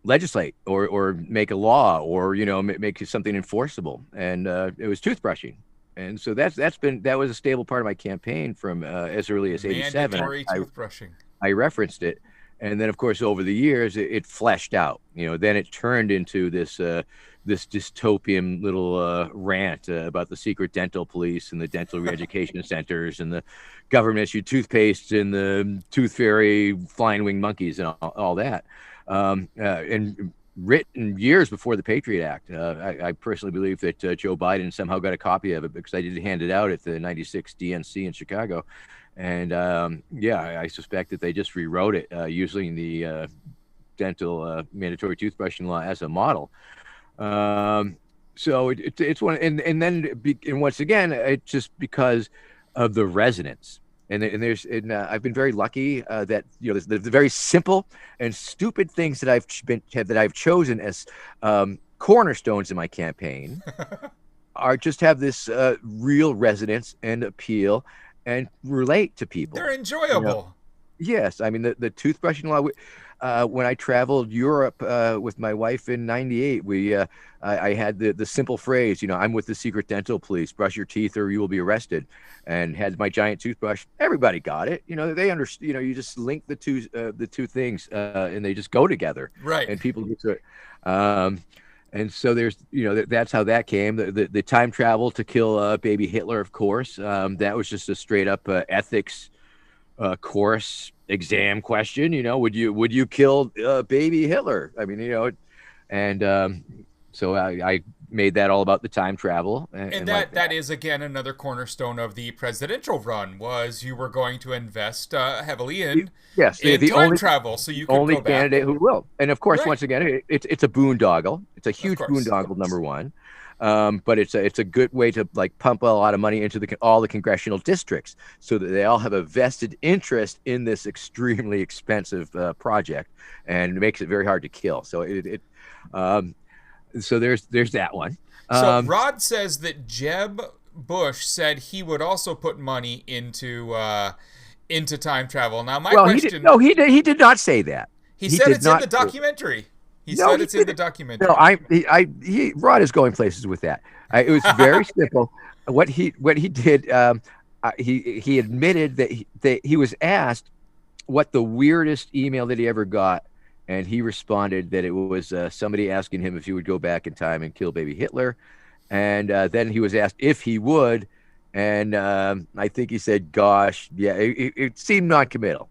legislate or make a law or make something enforceable? And it was toothbrushing. And so that was a stable part of my campaign from as early as '87. Mandatory toothbrushing. I referenced it, and then of course over the years it fleshed out. Then it turned into this dystopian little rant about the secret dental police and the dental re-education centers and the government-issued toothpaste and the tooth fairy flying winged monkeys and all that. And written years before the Patriot Act. I personally believe that Joe Biden somehow got a copy of it because I did hand it out at the '96 DNC in Chicago. And I suspect that they just rewrote it using the dental mandatory toothbrushing law as a model. So it's one, and once again, it's just because of the resonance. And I've been very lucky that the very simple and stupid things that I've chosen as cornerstones in my campaign have this real resonance and appeal and relate to people. They're enjoyable. Yes, I mean the toothbrushing law. When I traveled Europe with my wife in '98, I had the simple phrase, I'm with the secret dental police. Brush your teeth or you will be arrested. And had my giant toothbrush. Everybody got it. They understand. You just link the two things, and they just go together. Right. And people get to it. And so there's, that's how that came. The time travel to kill baby Hitler, of course. That was just a straight up ethics course exam question. Would you kill baby Hitler? I mean, and so I made that all about the time travel, and that is again another cornerstone of the presidential run, was you were going to invest heavily in the time only travel, so you could only go back. candidate who will. And of course, Right. once again, it's a boondoggle. It's a huge boondoggle, number one. But it's a good way to pump a lot of money into all the congressional districts, so that they all have a vested interest in this extremely expensive project, and it makes it very hard to kill. So so there's that one. So Rod says that Jeb Bush said he would also put money into time travel. Now my question, he did not say that. He said it's in the documentary. He said it's in the documentary. No, Rod is going places with that. It was very simple. What he did, he admitted that he was asked what the weirdest email that he ever got, and he responded that it was somebody asking him if he would go back in time and kill baby Hitler, and then he was asked if he would, and I think he said, "Gosh, yeah." It seemed non-committal.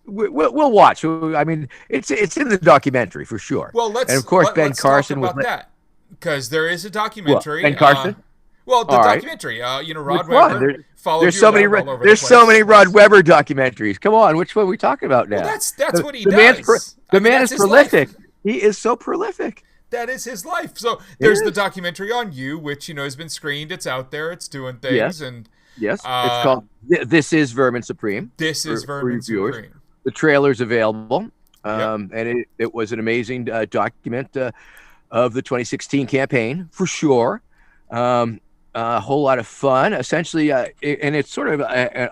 We'll watch. I mean, it's in the documentary for sure. Well, and of course Ben Carson talk about that, because there is a documentary. Ben Carson. The documentary. Rod Weber. There's so many Rod Weber documentaries. Come on, which one are we talking about now? Well, that's what he does. The man is prolific. He is so prolific. That is his life. So there's the documentary on you, which has been screened. It's out there. It's doing things. Yes. And yes, it's called "This Is Vermin Supreme." This is Vermin Supreme. The trailer's available, and it was an amazing document of the 2016 campaign for sure. A whole lot of fun, essentially, and it's sort of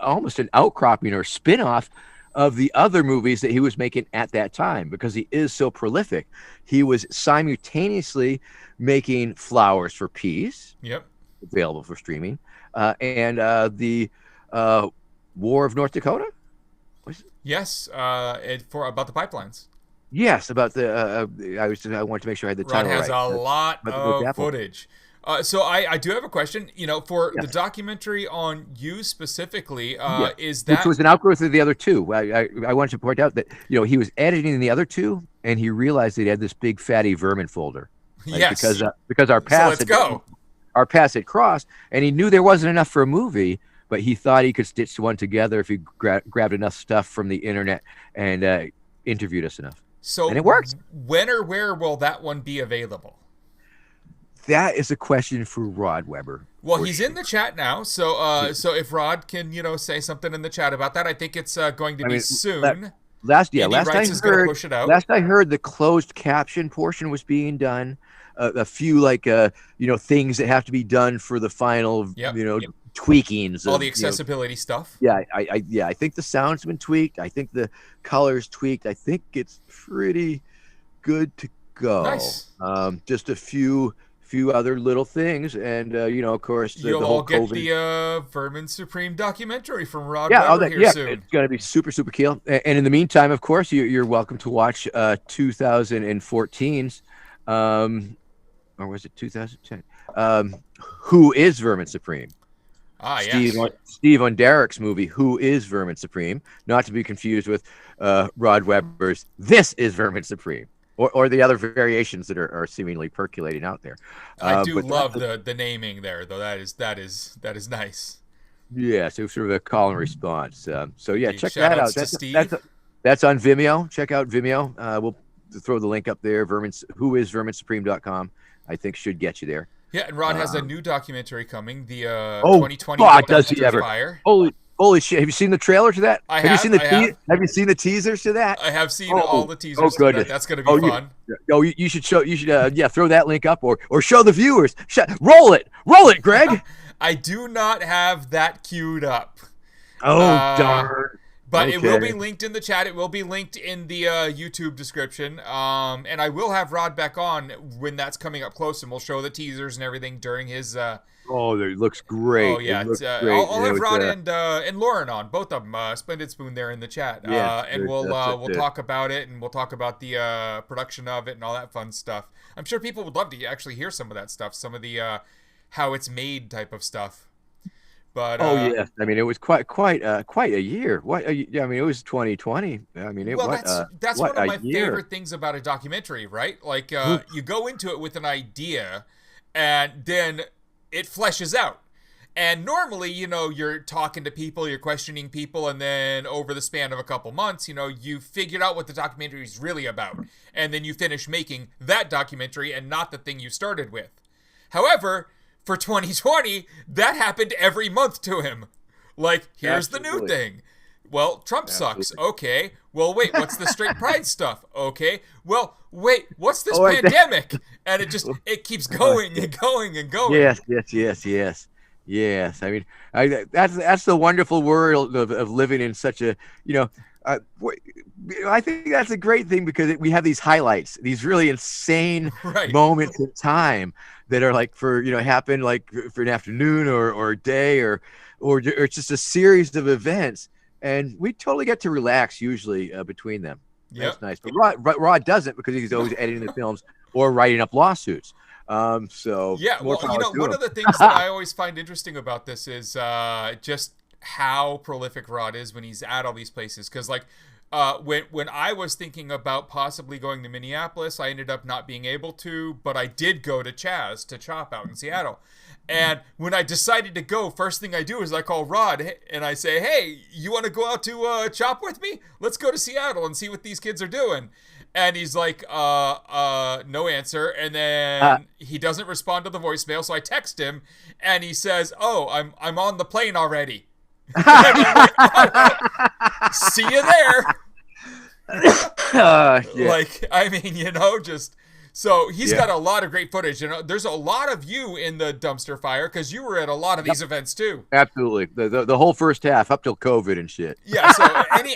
almost an outcropping or spin-off of the other movies that he was making at that time, because he is so prolific. He was simultaneously making Flowers for Peace, available for streaming, and the War of North Dakota. Yes, about the pipelines. Yes, about the. I wanted to make sure I had the title right. Rod has a lot of footage. So I do have a question. For the documentary on you specifically, is that, which was an outgrowth of the other two? I wanted to point out that he was editing the other two, and he realized that he had this big fatty vermin folder. Right? Yes, because our paths had crossed, and he knew there wasn't enough for a movie, but he thought he could stitch one together if he grabbed enough stuff from the internet and interviewed us enough. So, and it works. When or where will that one be available? That is a question for Rod Weber. Well, he's in the chat now, so if Rod can, say something in the chat about that, I think it's going to be soon. Last I heard, the closed caption portion was being done. A few things that have to be done for the final, tweakings. All the accessibility stuff. Yeah, I think the sound's been tweaked. I think the color's tweaked. I think it's pretty good to go. Nice. Just a few other little things, and of course, you'll the whole all get COVID. The Vermin Supreme documentary from Rod Weber here soon. It's going to be super cool. And in the meantime, of course, you're welcome to watch 2014's, or was it 2010? Who is Vermin Supreme? Steve Onderich's movie, Who is Vermin Supreme? Not to be confused with Rod Weber's This is Vermin Supreme. Or the other variations that are seemingly percolating out there. I do love the naming there, though. That is nice. Yeah, so sort of a call and response. Check that out. That's on Vimeo. Check out Vimeo. We'll throw the link up there. Whoisverminsupreme.com. I think should get you there. Yeah, and Rod has a new documentary coming. The 2020. God, does he ever? Fire. Holy shit! Have you seen the trailer to that? Have you seen the teasers to that? I have seen all the teasers. To that. That's going to be fun. You should show. You should throw that link up or show the viewers. Roll it, Greg. I do not have that queued up. Oh darn! But it will be Okay. linked in the chat. It will be linked in the YouTube description. And I will have Rod back on when that's coming up close, and we'll show the teasers and everything during his. Oh, it looks Oh great. It yeah, looks great. I'll And it have was, Rod and Lauren on, both of them. Splendid Spoon there in the chat. yes, And that's we'll it. talk about it, and we'll talk about the production of it and all that fun stuff. I'm sure people would love to actually hear some of that stuff, some of the how it's made type of stuff. But Oh yes, I mean it was quite a year. Yeah, I mean it was 2020. I mean it well, that's what one of a my year. favorite things about a documentary, right? Like Oof. you go into it with an idea, and then it fleshes out. And normally, you're talking to people, you're questioning people, and then over the span of a couple months, you figured out what the documentary is really about, and then you finish making that documentary and not the thing you started with. However, for 2020, that happened every month to him. Like, here's the new Absolutely. thing. Well, Trump sucks. Absolutely. Okay. Well, wait, what's the straight pride stuff? Okay. Well, wait, what's this Oh, I- pandemic? And it keeps going and going and going. Yes. I mean, that's the wonderful world of living in such a, I think that's a great thing because we have these highlights, these really insane Right. moments in time that are like happen like for an afternoon or a day or it's just a series of events, and we totally get to relax usually between them. Yep. That's nice. But Rod doesn't because he's always editing the films or writing up lawsuits. So Yeah, more well, power to one him. of the things that I always find interesting about this is just how prolific Rod is when he's at all these places. Because like when I was thinking about possibly going to Minneapolis, I ended up not being able to, but I did go to Chaz to chop out in Seattle. And when I decided to go, first thing I do is I call Rod and I say, "Hey, you want to go out to chop with me? Let's go to Seattle and see what these kids are doing." And he's like, no answer. And then he doesn't respond to the voicemail. So I text him and he says, "Oh, I'm on the plane already." And I'm like, "Oh, well, see you there." Yeah. Like, I mean, just so he's Yeah. got a lot of great footage. There's a lot of you in the dumpster fire because you were at a lot of these events too. Absolutely. The whole first half up till COVID and shit. Yeah, so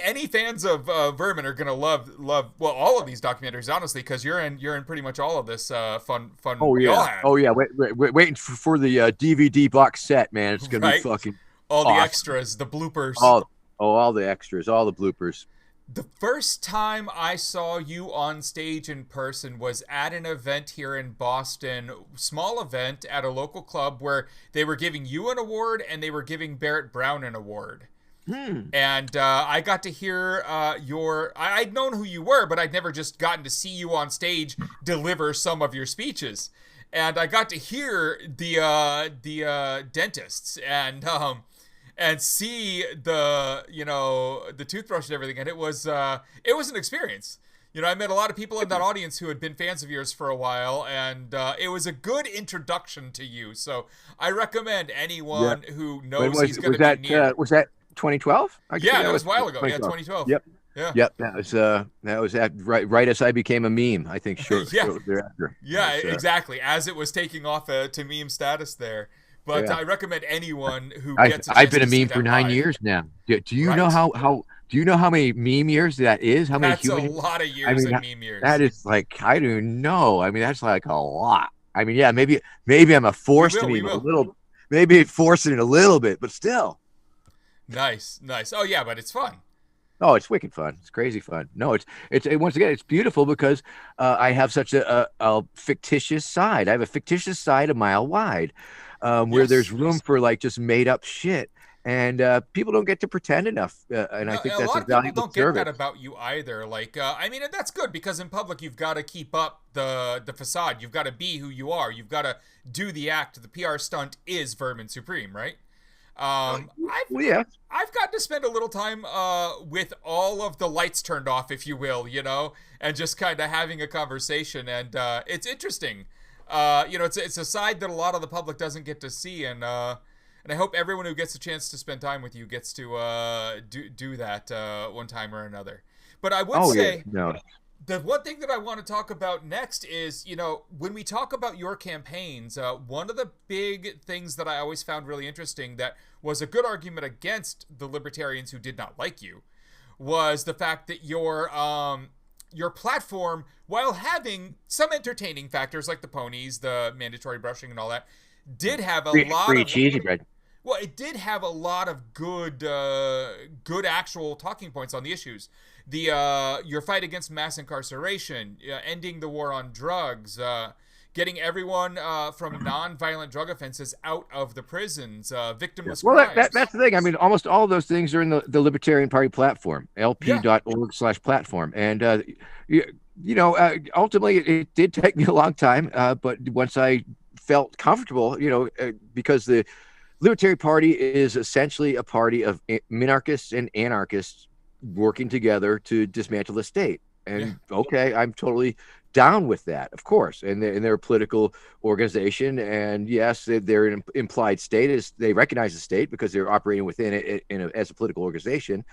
any fans of Vermin are gonna love well all of these documentaries, honestly, because you're in pretty much all of this fun Oh we all yeah. had. Oh yeah. Waiting for the DVD box set, man. It's gonna Right? be fucking All the awesome. extras, the bloopers. All the extras, all the bloopers. The first time I saw you on stage in person was at an event here in Boston, small event at a local club where they were giving you an award and they were giving Barrett Brown an award. And I got to hear I'd known who you were, but I'd never just gotten to see you on stage deliver some of your speeches. And I got to hear the dentists and see the toothbrush and everything, and it was an experience. I met a lot of people in that audience who had been fans of yours for a while, and it was a good introduction to you. So I recommend anyone who knows he's going to be near. Was that 2012? Yeah, that was a while ago. Yeah, 2012. Yep. Yeah. Yep. That was right as I became a meme. I think shortly thereafter. Yeah, exactly. As it was taking off to meme status there. But Yeah. I recommend anyone who gets. I've been a meme for 9 years now. Do you know how? Do you know how many meme years that is? How many That's human? a lot of years of meme years. That is like I don't know. I mean, that's like a lot. I mean, yeah, maybe I'm a forced to meme a little. Maybe forcing it a little bit, but still. Nice. Oh yeah, but it's fun. Oh, it's wicked fun. It's crazy fun. No, it's once again, it's beautiful because I have such a fictitious side. I have a fictitious side a mile wide. Where there's room for like just made up shit, and people don't get to pretend enough, and I think that's a valuable service. A lot of people don't get that about you either. Like, I mean, and that's good because in public you've got to keep up the facade. You've got to be who you are. You've got to do the act. The PR stunt is Vermin Supreme, right? I've gotten to spend a little time with all of the lights turned off, if you will, and just kind of having a conversation, and it's interesting. It's a side that a lot of the public doesn't get to see, and I hope everyone who gets a chance to spend time with you gets to do that one time or another. But I would say the one thing that I want to talk about next is, when we talk about your campaigns, one of the big things that I always found really interesting that was a good argument against the Libertarians who did not like you was the fact that your platform, while having some entertaining factors like the ponies, the mandatory brushing, and all that, did have a lot Free of cheesy bread. well, it did have a lot of good actual talking points on the issues. Your fight against mass incarceration, ending the war on drugs, getting everyone from non-violent drug offenses out of the prisons, victimless Well, crimes. that's the thing. I mean, almost all of those things are in the Libertarian Party platform, lp.org/platform. And, ultimately, it did take me a long time. But once I felt comfortable, because the Libertarian Party is essentially a party of minarchists and anarchists working together to dismantle the state. And okay, I'm totally down with that, of course. And they're a political organization, and yes, they're an implied state. Is they recognize the state because they're operating within it as a political organization.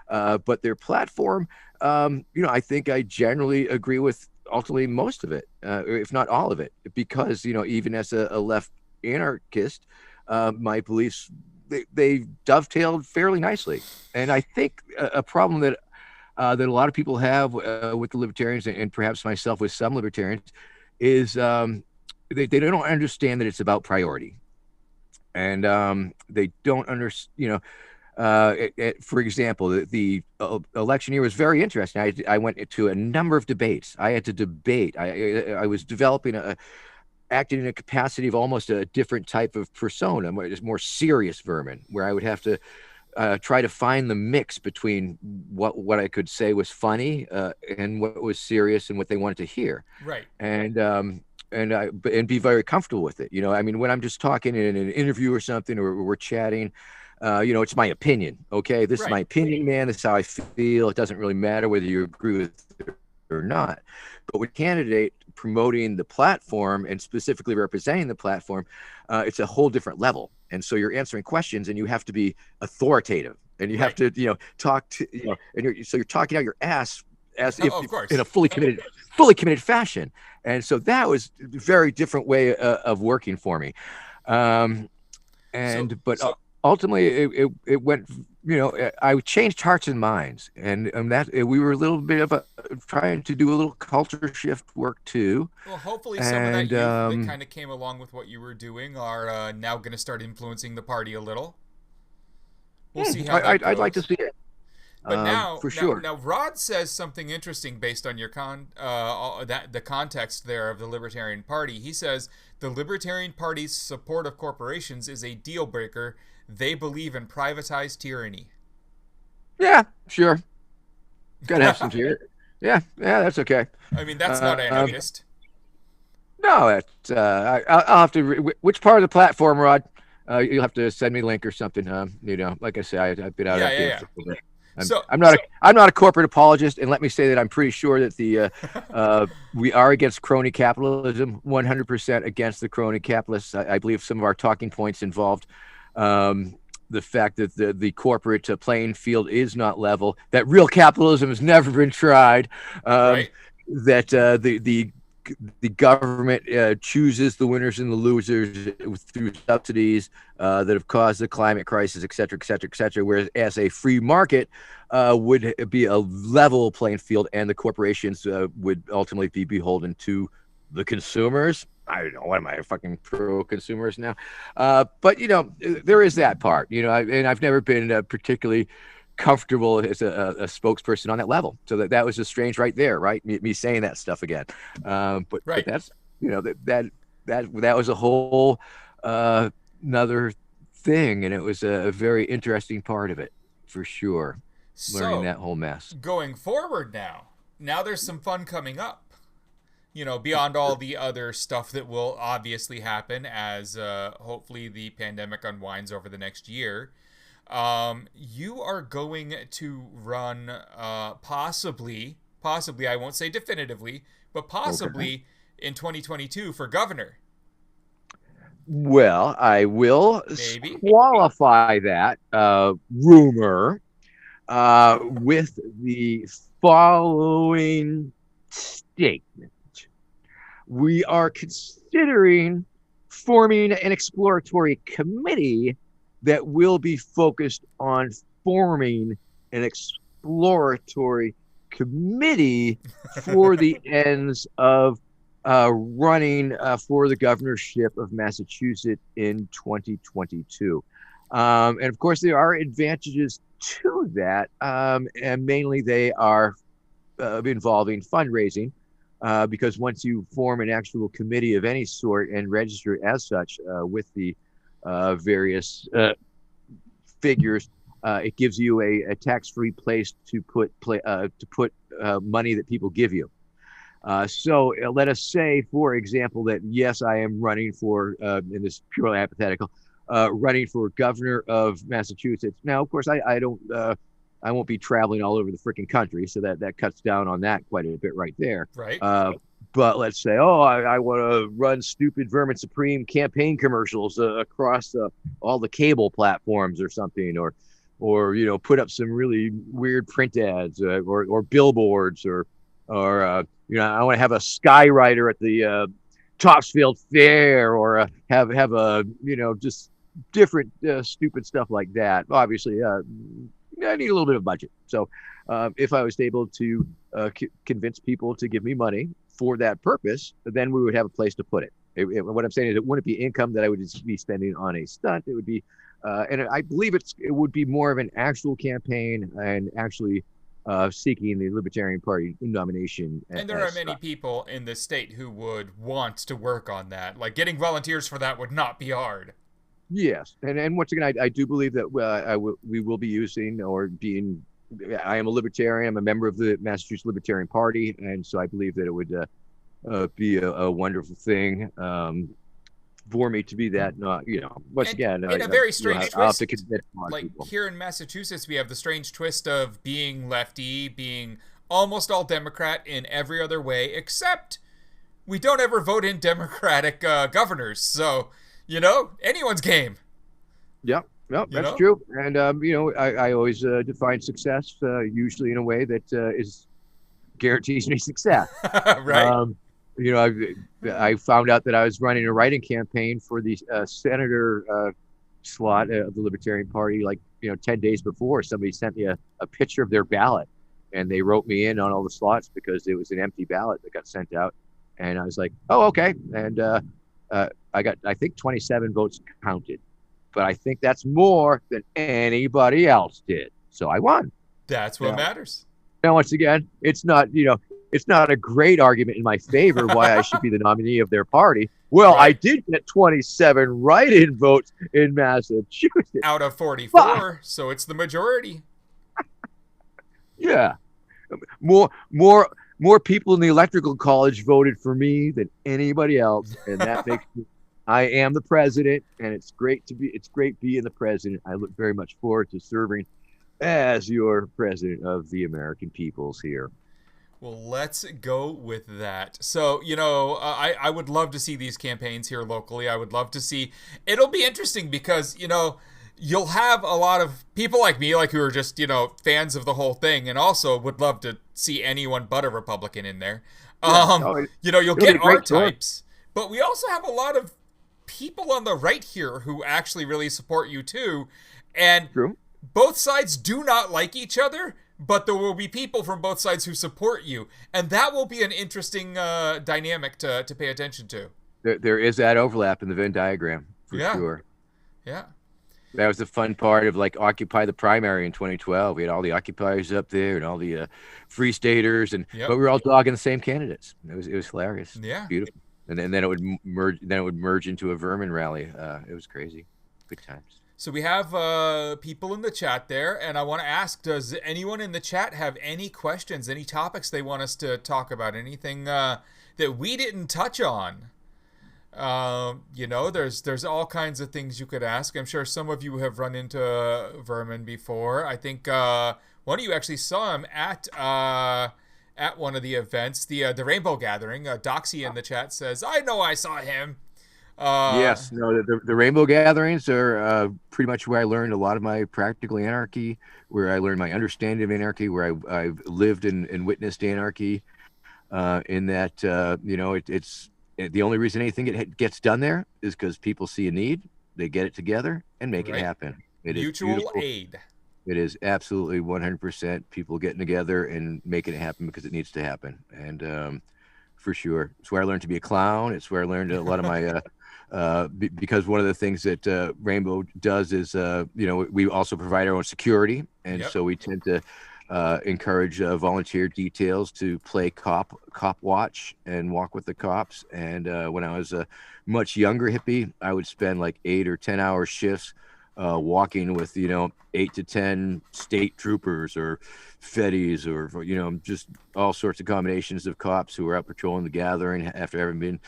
But their platform, I think I generally agree with ultimately most of it, if not all of it, because even as a left anarchist, my beliefs they dovetailed fairly nicely. And I think a problem that a lot of people have with the libertarians, and perhaps myself with some libertarians, is they don't understand that it's about priority, and they don't understand. For example, the election year was very interesting. I went to a number of debates. I had to debate. I was developing acting in a capacity of almost a different type of persona, more serious Vermin, where I would have to try to find the mix between what I could say was funny and what was serious and what they wanted to hear. Right. And be very comfortable with it. I mean, when I'm just talking in an interview or something, or we're chatting, it's my opinion. Okay, this is my opinion, man. This is how I feel. It doesn't really matter whether you agree with it or not. But with candidate promoting the platform and specifically representing the platform, it's a whole different level. And so you're answering questions, and you have to be authoritative, and you have to, talk to, and you're talking out your ass as if in a fully committed fashion. And so that was a very different way of working for me. Ultimately it went, I changed hearts and minds, and that we were a little bit of trying to do a little culture shift work too. Well, hopefully some of that youth that kind of came along with what you were doing are now going to start influencing the party a little. We'll see how that goes. I'd like to see it. But now, for sure. Now, Rod says something interesting based on your the context there of the Libertarian Party. He says the Libertarian Party's support of corporations is a deal breaker. They believe in privatized tyranny. Yeah, sure. Gotta have some tyranny. Yeah, that's okay. I mean, that's not anarchist. No, it's I'll have to. Which part of the platform, Rod? You'll have to send me a link or something. Like I say, I've been out of I'm not a corporate apologist, and let me say that I'm pretty sure that we are against crony capitalism, 100% against the crony capitalists. I believe some of our talking points involved the fact that the corporate playing field is not level, that real capitalism has never been tried, that the government chooses the winners and the losers through subsidies that have caused the climate crisis, et cetera, et cetera, et cetera. Whereas as a free market would be a level playing field, and the corporations would ultimately be beholden to the consumers. I don't know. What am I, fucking pro-consumers now? But, there is that part, and I've never been particularly comfortable as a spokesperson on that level. So that was just strange right there, right? Me saying that stuff again. But that's, that was a whole another thing, and it was a very interesting part of it, for sure. Learning that whole mess. Going forward now there's some fun coming up. Beyond all the other stuff that will obviously happen as hopefully the pandemic unwinds over the next year. You are going to run possibly, I won't say definitively, but possibly in 2022 for governor. Well, I will qualify that rumor with the following statement. We are considering forming an exploratory committee that will be focused on forming an exploratory committee for the ends of running for the governorship of Massachusetts in 2022. And of course, there are advantages to that, and mainly they are involving fundraising. Because once you form an actual committee of any sort and register as such with the various figures, it gives you a tax-free place to put money that people give you. So let us say, for example, that yes, I am running for, in this purely hypothetical, running for governor of Massachusetts. Now, of course, I don't. I won't be traveling all over the freaking country, so that cuts down on that quite a bit right there. Right. But let's say, I want to run stupid Vermin Supreme campaign commercials across all the cable platforms or something, or put up some really weird print ads or billboards, or I want to have a skywriter at the Topsfield Fair, or have a just different stupid stuff like that. Obviously, I need a little bit of budget. So if I was able to convince people to give me money for that purpose, then we would have a place to put it. What I'm saying is it wouldn't be income that I would just be spending on a stunt. It would be, and I believe it would be more of an actual campaign and actually seeking the Libertarian Party nomination. And there are many people in the state who would want to work on that. Like, getting volunteers for that would not be hard. Yes, and once again, I do believe that we will be using or being. I am a libertarian. I'm a member of the Massachusetts Libertarian Party, and so I believe that it would be a wonderful thing for me to be that. Once again, in a very strange twist, like people. Here in Massachusetts, we have the strange twist of being lefty, being almost all Democrat in every other way, except we don't ever vote in Democratic governors. So. Anyone's game. Yeah, that's true. And, I always define success usually in a way that guarantees me success. Right. I found out that I was running a writing campaign for the senator slot of the Libertarian Party, 10 days before. Somebody sent me a picture of their ballot, and they wrote me in on all the slots because it was an empty ballot that got sent out. And I was like, oh, okay. And, I got, I think, 27 votes counted, but I think that's more than anybody else did. So I won. That's what matters. Now, once again, it's not a great argument in my favor why I should be the nominee of their party. Well, right. I did get 27 write-in votes in Massachusetts out of 44, so it's the majority. Yeah, more people in the electrical college voted for me than anybody else, and that makes me. I am the president, and it's great being the president. I look very much forward to serving as your president of the American peoples here. Well, let's go with that. So, I would love to see these campaigns here locally. I would love to see. It'll be interesting because, you'll have a lot of people like me, who are just, fans of the whole thing, and also would love to see anyone but a Republican in there. You'll get our types, but we also have a lot of people on the right here who actually really support you too. And True. Both sides do not like each other, but there will be people from both sides who support you. And that will be an interesting dynamic to pay attention to. There is that overlap in the Venn diagram, for sure. Yeah. That was the fun part of Occupy the primary in 2012. We had all the occupiers up there and all the free staters, but we were all dogging the same candidates. It was hilarious. Yeah. Beautiful. And then it would merge into a Vermin rally. It was crazy. Good times. So we have people in the chat there, and I want to ask, does anyone in the chat have any questions, any topics they want us to talk about, anything that we didn't touch on? There's all kinds of things you could ask. I'm sure some of you have run into Vermin before. I think one of you actually saw him at one of the events, the Rainbow Gathering. Doxy in the chat says, "I know I saw him." Yes, no, the Rainbow Gatherings are pretty much where I learned a lot of my practical anarchy, where I learned my understanding of anarchy, where I've lived and witnessed anarchy. In that, it's the only reason anything gets done there is because people see a need, they get it together, and make it happen. Mutual aid. It is absolutely 100% people getting together and making it happen because it needs to happen. And for sure, it's where I learned to be a clown. It's where I learned a lot of my because one of the things that Rainbow does is, we also provide our own security, and Yep. so we tend to encourage volunteer details to play cop watch and walk with the cops. And when I was a much younger hippie, I would spend like 8 or 10 hour shifts walking with 8 to 10 state troopers or feddies or just all sorts of combinations of cops who were out patrolling the gathering after having been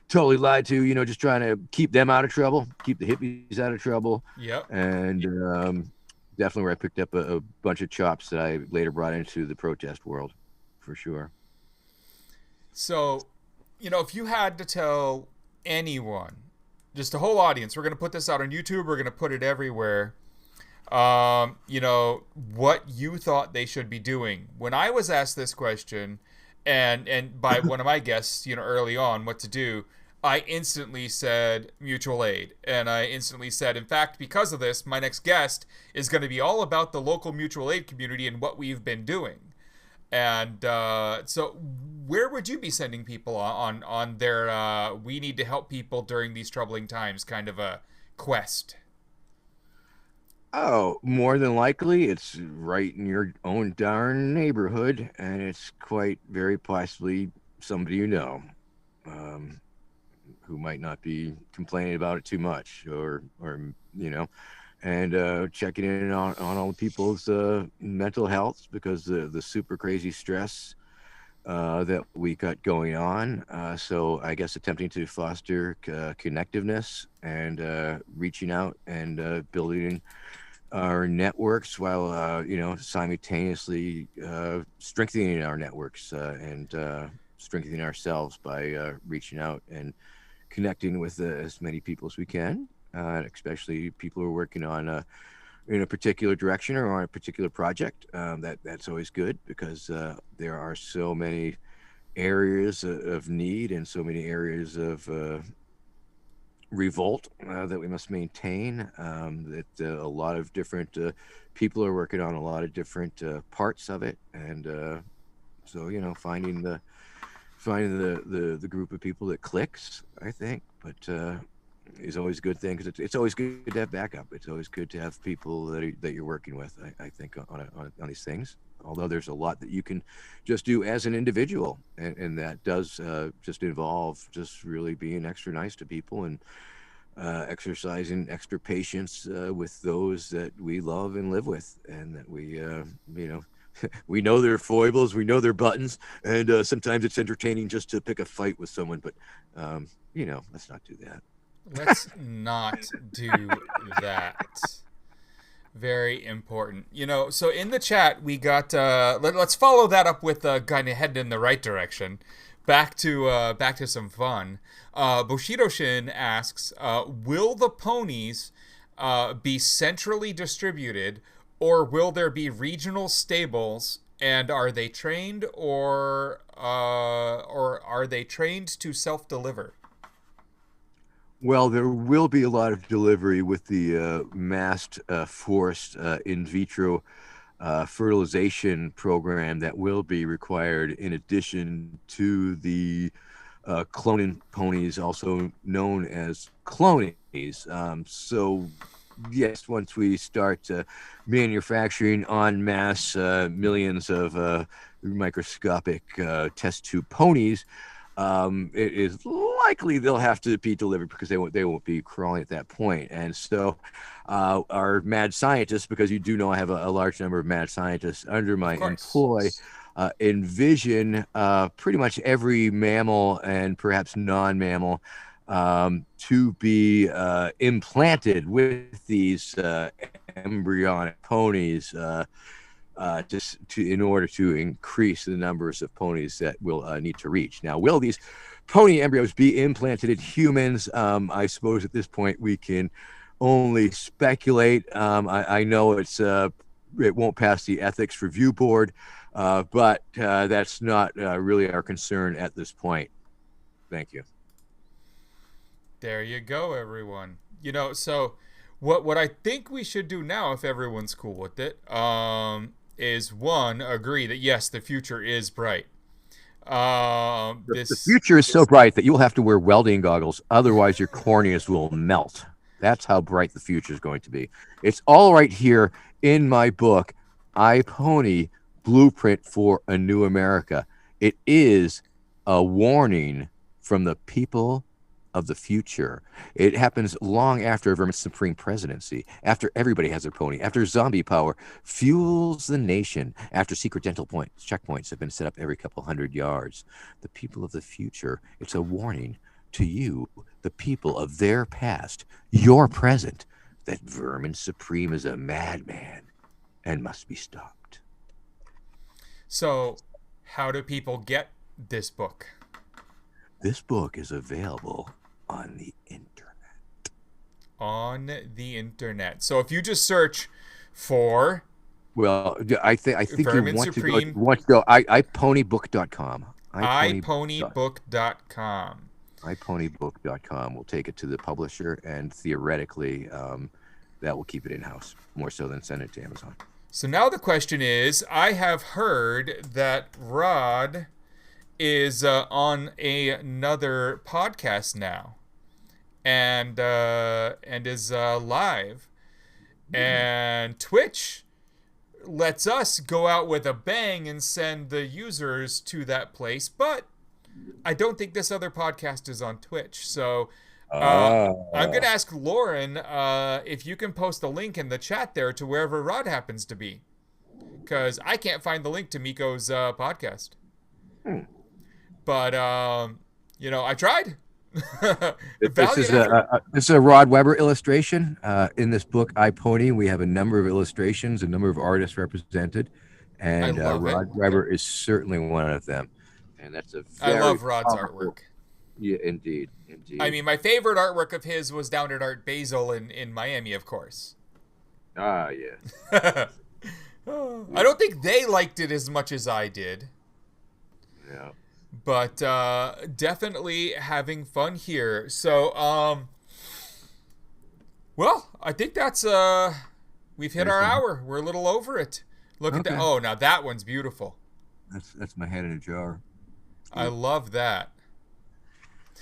totally lied to, just trying to keep them out of trouble, keep the hippies out of trouble. Yep. And definitely where I picked up a bunch of chops that I later brought into the protest world, for sure. So, if you had to tell anyone, just a whole audience, we're going to put this out on YouTube, we're going to put it everywhere, what you thought they should be doing. When I was asked this question, and by one of my guests, early on, what to do, I instantly said mutual aid. And I instantly said, in fact, because of this, my next guest is going to be all about the local mutual aid community and what we've been doing. And so where would you be sending people on their we need to help people during these troubling times kind of a quest? Oh, more than likely, it's right in your own darn neighborhood, and it's quite very possibly somebody um, who might not be complaining about it too much, or and checking in on all the people's mental health because the super crazy stress that we got going on. So I guess attempting to foster connectiveness and reaching out and building our networks while simultaneously strengthening our networks and strengthening ourselves by reaching out and connecting with as many people as we can, especially people who are working on in a particular direction or on a particular project. That's always good because there are so many areas of need and so many areas of revolt that we must maintain. That a lot of different people are working on a lot of different parts of it, and so finding the group of people that clicks, I think, but is always a good thing because it's always good to have backup. It's always good to have people that you're working with. I think on these things. Although there's a lot that you can just do as an individual, and that does just involve just really being extra nice to people and exercising extra patience with those that we love and live with, and that we know their foibles, we know their buttons, and sometimes it's entertaining just to pick a fight with someone. But let's not do that. Let's not do that. Very important. So in the chat we got let's follow that up with kind of heading in the right direction. Back to some fun. Bushido Shin asks, will the ponies be centrally distributed, or will there be regional stables, and are they trained or are they trained to self-deliver? Well, there will be a lot of delivery with the massed, forced in vitro fertilization program that will be required in addition to the cloning ponies, also known as clonies. So, yes, once we start manufacturing en masse millions of microscopic test tube ponies, it is likely they'll have to be delivered because they won't be crawling at that point. And so our mad scientists, because you do know I have a large number of mad scientists under my employ, envision pretty much every mammal and perhaps non-mammal to be implanted with these embryonic ponies in order to increase the numbers of ponies that we'll need to reach. Now, will these pony embryos be implanted in humans? I suppose at this point we can only speculate. I know it won't pass the ethics review board, but that's not really our concern at this point. Thank you. There you go, everyone. So What I think we should do now, if everyone's cool with it, is one, agree that yes, the future is bright. The future is so bright that you'll have to wear welding goggles, otherwise your corneas will melt. That's how bright the future is going to be. It's all right here in my book, I Pony Blueprint for a New America. It is a warning from the people of the future. It happens long after Vermin Supreme presidency, after everybody has their pony, after zombie power fuels the nation, after secret dental checkpoints have been set up every couple hundred yards. The people of the future, it's a warning to you, the people of their past, your present, that Vermin Supreme is a madman and must be stopped. So, how do people get this book? This book is available on the internet. On the internet. So if you just search for, well, I think Vermin you want Supreme, to go iPonybook.com. iPonybook.com. iPonybook.com will take it to the publisher, and theoretically, that will keep it in-house more so than send it to Amazon. So now the question is, I have heard that Rod is on another podcast now, and is live, and Twitch lets us go out with a bang and send the users to that place, but I don't think this other podcast is on Twitch. So I'm gonna ask Lauren if you can post a link in the chat there to wherever Rod happens to be, because I can't find the link to Miko's podcast. But I tried. This is a Rod Weber illustration. In this book, I Pony, we have a number of illustrations, a number of artists represented, and Rod Weber is certainly one of them. And that's I love Rod's artwork. Yeah, indeed. I mean, my favorite artwork of his was down at Art Basel in Miami, of course. Ah, yes. I don't think they liked it as much as I did. Yeah. But definitely having fun here. So, well, I think that's we've hit our hour. We're a little over it. Look at that. Oh, now that one's beautiful. That's my head in a jar. I love that.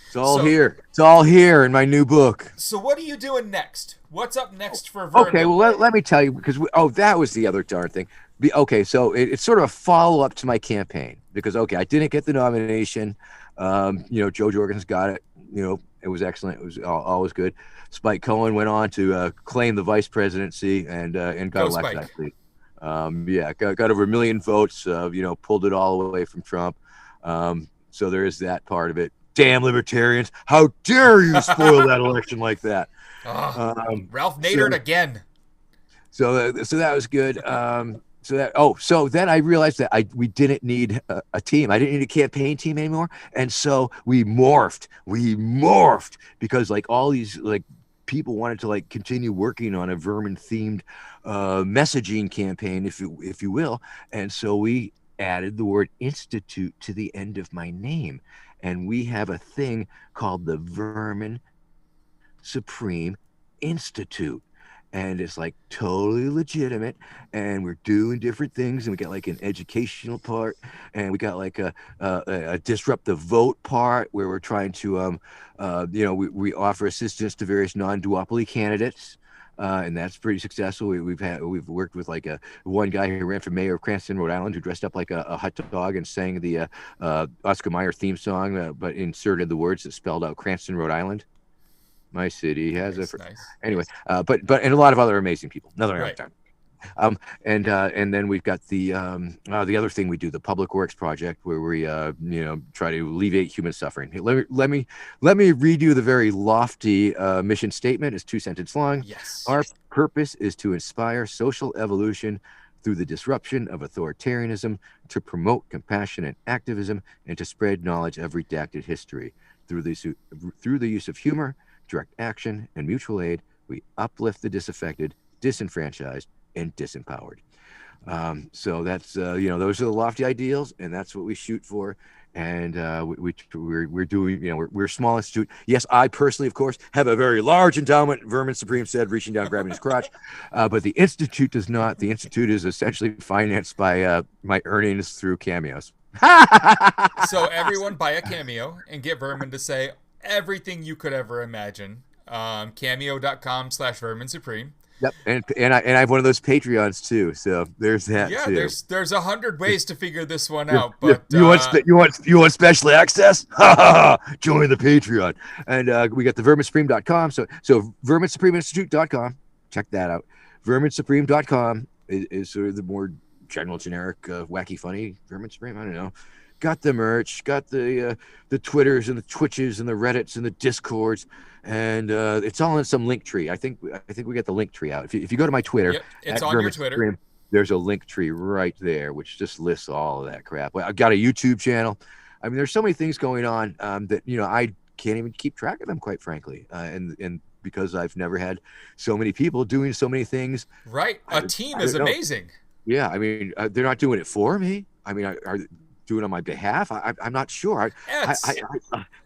It's all here. It's all here in my new book. So what are you doing next? What's up next for Vermin? Okay, well, let me tell you, because that was the other darn thing. Okay, so it's sort of a follow-up to my campaign, because, I didn't get the nomination. Joe Jorgensen's got it. It was excellent. It was always good. Spike Cohen went on to claim the vice presidency and got elected, actually. Got over 1 million votes, pulled it all away from Trump. So there is that part of it. Damn libertarians. How dare you spoil that election like that? Ralph Nader again. So that was good. So then I realized that we didn't need a team. I didn't need a campaign team anymore. And so we morphed because all these people wanted to continue working on a vermin themed messaging campaign, if you will. And so we added the word institute to the end of my name. And we have a thing called the Vermin Supreme Institute. And it's totally legitimate, and we're doing different things, and we got an educational part, and we got a disrupt the vote part where we're trying to we offer assistance to various non-duopoly candidates, and that's pretty successful. We've worked with one guy who ran for mayor of Cranston, Rhode Island, who dressed up like a hot dog and sang the Oscar Mayer theme song, but inserted the words that spelled out Cranston, Rhode Island. My city has nice. Anyway, but and a lot of other amazing people. Another time. And then we've got the other thing we do, the Public Works Project, where we try to alleviate human suffering. Let me read you the very lofty mission statement. It's 2 sentences long. Yes. Our purpose is to inspire social evolution through the disruption of authoritarianism, to promote compassion and activism, and to spread knowledge of redacted history. Through the use of humor, direct action, and mutual aid, we uplift the disaffected, disenfranchised, and disempowered. So that's those are the lofty ideals, and that's what we shoot for. And we're doing, we're a small institute. Yes, I personally, of course, have a very large endowment. Vermin Supreme said, reaching down, grabbing his crotch. But the institute does not. The institute is essentially financed by my earnings through cameos. So everyone buy a Cameo and get Vermin to say everything you could ever imagine. Cameo.com/Vermin Supreme. Yep, and I have one of those Patreons too. So there's that Yeah, too. there's 100 ways to figure this one out, Yeah, but you want special access? Join the Patreon, and we got the verminsupreme.com. So verminsupremeinstitute.com. Check that out. Verminsupreme.com is sort of the more general, generic, wacky, funny Vermin Supreme. I don't know. Got the merch, got the Twitters and the Twitches and the Reddits and the Discords, and it's all in some link tree. I think we got the link tree out. If you go to my Twitter, yep, it's on your Twitter. Supreme, there's a link tree right there, which just lists all of that crap. I've got a YouTube channel. I mean, there's so many things going on that I can't even keep track of them, quite frankly, and because I've never had so many people doing so many things. Right, a team is amazing. Yeah, I mean, they're not doing it for me. I mean, are doing on my behalf? I'm not sure.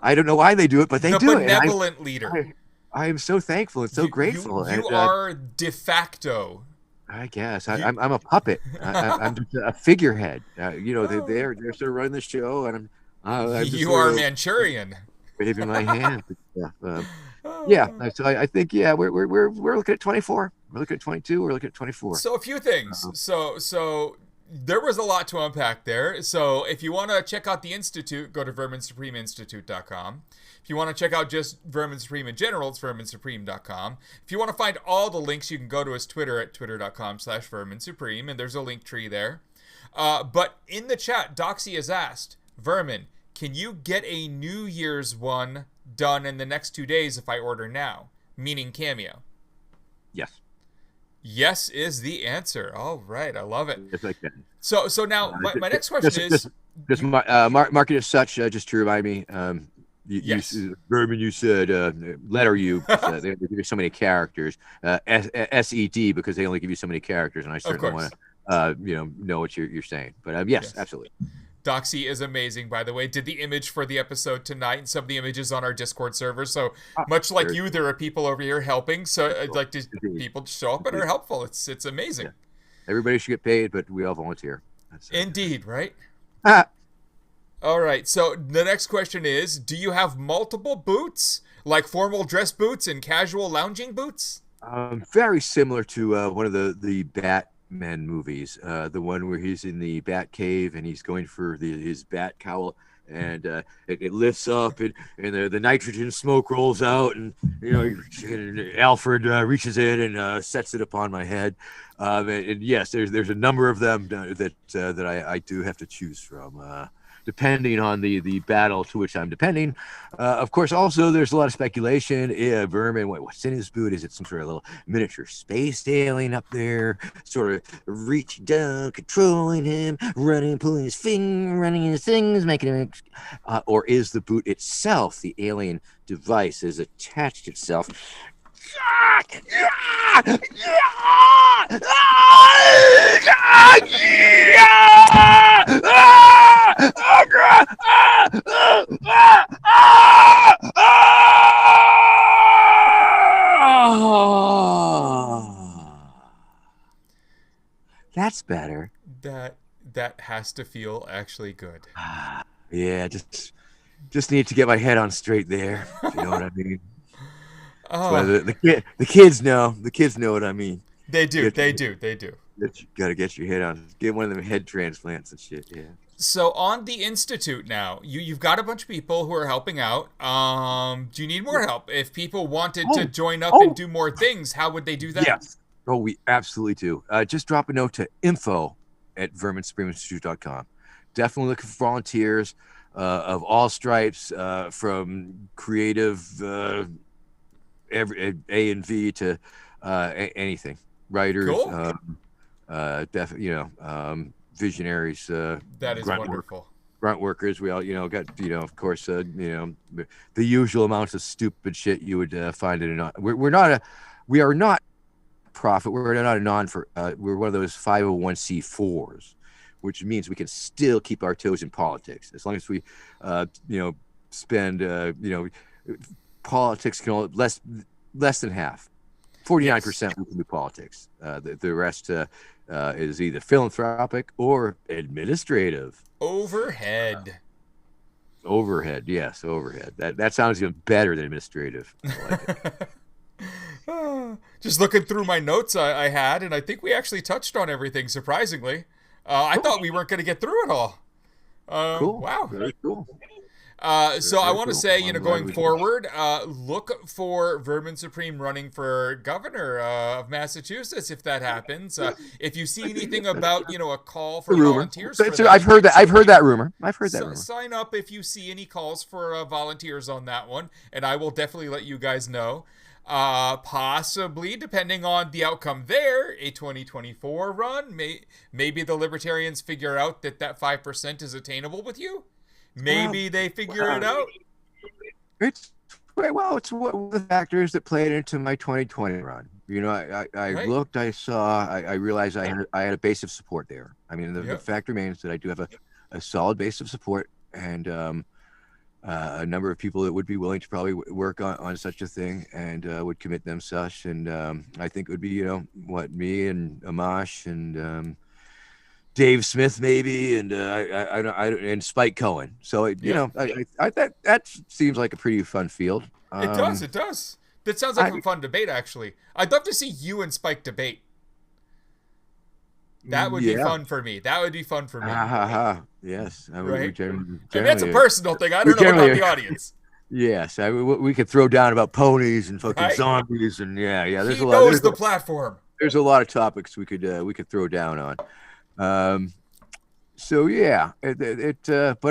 I don't know why they do it, but they do it. The benevolent leader. I am so thankful and so grateful. You are de facto. I guess I'm a puppet. I'm just a figurehead. They're sort of running the show, and I'm you are Manchurian. Waving my hand. So I think we're looking at 24. We're looking at 22. We're looking at 24. So a few things. So there was a lot to unpack there. So if you want to check out the Institute, go to verminsupremeinstitute.com. If you want to check out just Vermin Supreme in general, it's verminsupreme.com. If you want to find all the links, you can go to his Twitter at twitter.com/Vermin Supreme, and there's a link tree there. But in the chat, Doxy has asked, Vermin, can you get a New Year's one done in the next 2 days if I order now? Meaning Cameo. Yes. Yes is the answer. All right, I love it. Yes, I can. So now my next question is... Just mark it as such, just to remind me. Yes. Vermin, you said letter U. They give you so many characters. SED, because they only give you so many characters, and I certainly want to know what you're saying. But yes, absolutely. Doxy is amazing, by the way. Did the image for the episode tonight, and some of the images on our Discord server. So much like you, there are people over here helping. So people show up and are helpful. It's amazing. Yeah. Everybody should get paid, but we all volunteer. Indeed, right? All right. So the next question is: do you have multiple boots, like formal dress boots and casual lounging boots? Very similar to one of the Batman movies, the one where he's in the Bat Cave and he's going for his bat cowl, and it lifts up, and the nitrogen smoke rolls out, and Alfred reaches in and sets it upon my head. And yes, there's a number of them that I do have to choose from. Depending on the battle to which I'm depending. Of course, also, there's a lot of speculation. Yeah, Vermin, what's in his boot? Is it some sort of little miniature space alien up there, sort of reaching down, controlling him, pulling his finger, running his things, making him... or is the boot itself, the alien device, has attached itself... That's better. That has to feel actually good. Yeah, just need to get my head on straight there. If you know what I mean? Oh. The kids know. The kids know what I mean. They do. You gotta get your head on. Get one of them head transplants and shit. Yeah. So on the Institute now, you've got a bunch of people who are helping out. Do you need more help? If people wanted to join up and do more things, how would they do that? Yes. Oh, we absolutely do. Just drop a note to info@verminsupremeinstitute.com. Definitely looking for volunteers of all stripes, from creative, A and V to anything. Writers, cool. Visionaries. That is wonderful. Grunt workers. We all, got, of course, the usual amounts of stupid shit you would find in a. We are not profit. We're not a we're one of those 501c4s, which means we can still keep our toes in politics as long as we, spend, politics can less than half. 49% we can do politics. The rest is either philanthropic or administrative. Overhead, yes, overhead. That sounds even better than administrative. I like it. Just looking through my notes I had, and I think we actually touched on everything, surprisingly. I thought we weren't going to get through it all. Cool. Wow. Very cool. So I want to say, going forward, look for Vermin Supreme running for governor of Massachusetts if that happens. If you see anything about, a call for volunteers, for that, I've heard that rumor. Sign up if you see any calls for volunteers on that one, and I will definitely let you guys know. Possibly, depending on the outcome there, a 2024 run. Maybe the Libertarians figure out that 5% is attainable with you. Maybe they figure it out. It's one of the factors that played into my 2020 run. I looked, I saw, I realized I had a base of support there. I mean, the fact remains that I do have a solid base of support, and a number of people that would be willing to probably work on such a thing and would commit them such. And I think it would be, me and Amash and Dave Smith maybe, and and Spike Cohen. So that seems like a pretty fun field. It does. That sounds like a fun debate. Actually, I'd love to see you and Spike debate. That would be fun for me. Yes, right. And that's a personal thing. I don't know about the audience. Yes, we could throw down about ponies and fucking zombies and There's a lot. He knows the platform. There's a lot of topics we could throw down on. But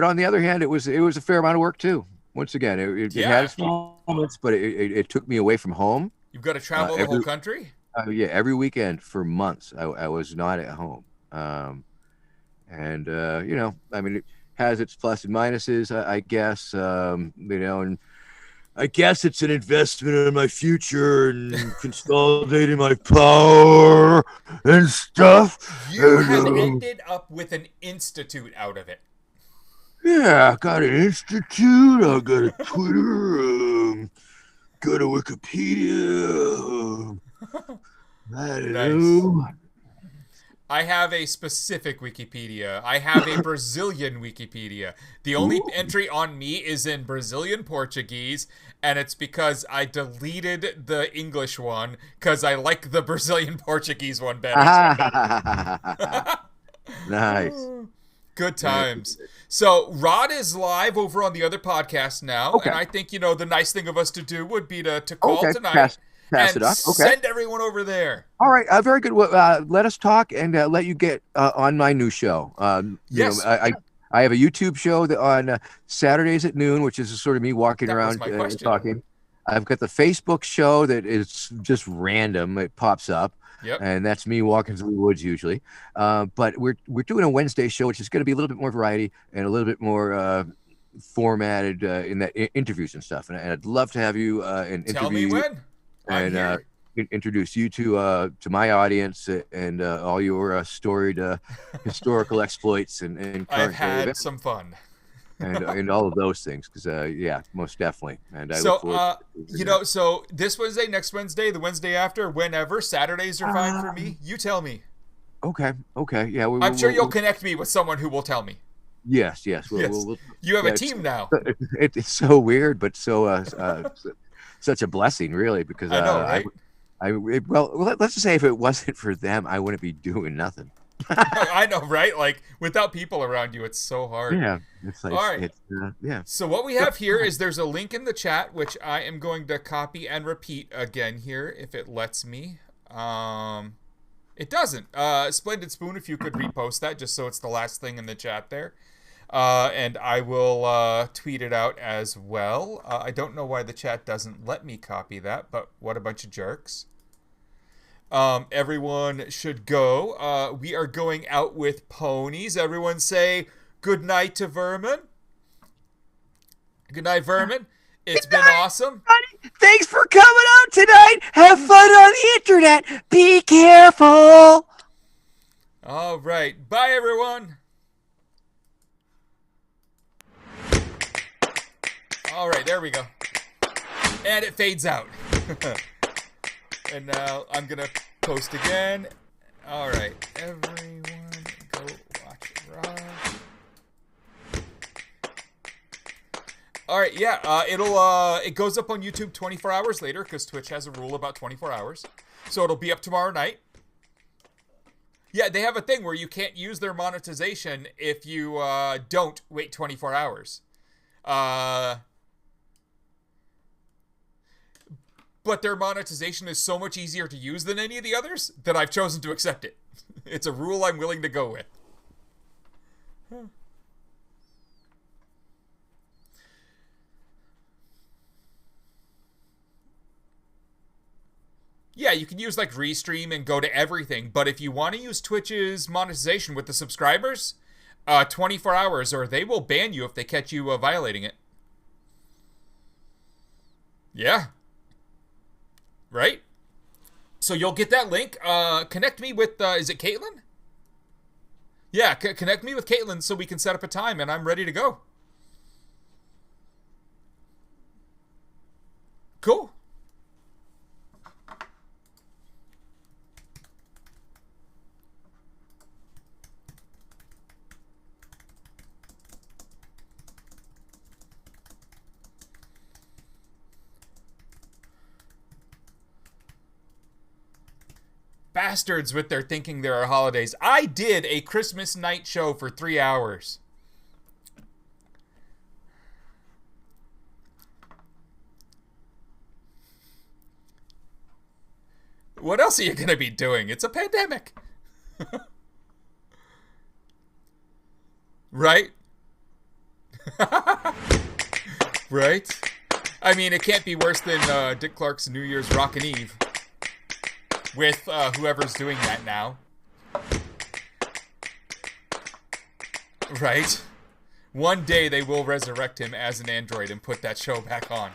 on the other hand, it was a fair amount of work too. Once again, it had its moments, but it took me away from home. You've got to travel the whole country. Every weekend for months, I was not at home. It has its plus and minuses, I guess. And I guess it's an investment in my future and consolidating my power and stuff. You have ended up with an institute out of it. Yeah, I got an institute. I got a Twitter. Got a Wikipedia. I don't know. I have a specific Wikipedia. I have a Brazilian Wikipedia. The only entry on me is in Brazilian Portuguese, and it's because I deleted the English one because I like the Brazilian Portuguese one better. Nice. Good times. So Rod is live over on the other podcast now, and I think, the nice thing of us to do would be to call tonight. Pass it up. Okay. Send everyone over there. All right. Very good. Well, let us talk and let you get on my new show. Yes. I have a YouTube show on Saturdays at noon, which is sort of me walking around talking. I've got the Facebook show that is just random. It pops up. Yep. And that's me walking through the woods usually. But we're doing a Wednesday show, which is going to be a little bit more variety and a little bit more formatted in that interviews and stuff. And I'd love to have you and tell me when. And introduce you to my audience and all your storied historical exploits and I've had some fun and all of those things because most definitely. And I so this Wednesday, next Wednesday, the Wednesday after, whenever. Saturdays are fine for me. You tell me. Okay. Yeah, I'm sure you'll connect me with someone who will tell me. Yes. You have a team now. It's so weird, but so such a blessing, really, because I know, right? Let's just say if it wasn't for them, I wouldn't be doing nothing. I know, right? Like without people around you, it's so hard. Yeah, it's like, all right. So what we have here is there's a link in the chat, which I am going to copy and repeat again here, if it lets me. It doesn't. Splendid Spoon, if you could repost that, just so it's the last thing in the chat there. And I will tweet it out as well. I don't know why the chat doesn't let me copy that, but what a bunch of jerks. Everyone should go. We are going out with Ponies. Everyone say good night to Vermin. Good night, Vermin. It's been awesome. Buddy. Thanks for coming out tonight. Have fun on the internet. Be careful. All right. Bye, everyone. All right, there we go. And it fades out. And now I'm going to post again. All right, everyone go watch Raw. All right, yeah, it goes up on YouTube 24 hours later because Twitch has a rule about 24 hours. So it'll be up tomorrow night. Yeah, they have a thing where you can't use their monetization if you don't wait 24 hours. But their monetization is so much easier to use than any of the others that I've chosen to accept it. It's a rule I'm willing to go with. Yeah, you can use like Restream and go to everything, but if you want to use Twitch's monetization with the subscribers, 24 hours or they will ban you if they catch you violating it. Yeah. Right? So you'll get that link. Connect me with, is it Caitlin? Yeah, connect me with Caitlin so we can set up a time and I'm ready to go. Cool. Bastards with their thinking there are holidays. I did a Christmas night show for 3 hours. What else are you going to be doing? It's a pandemic. Right? Right? I mean, it can't be worse than Dick Clark's New Year's Rockin' Eve. With whoever's doing that now. Right? One day they will resurrect him as an android and put that show back on.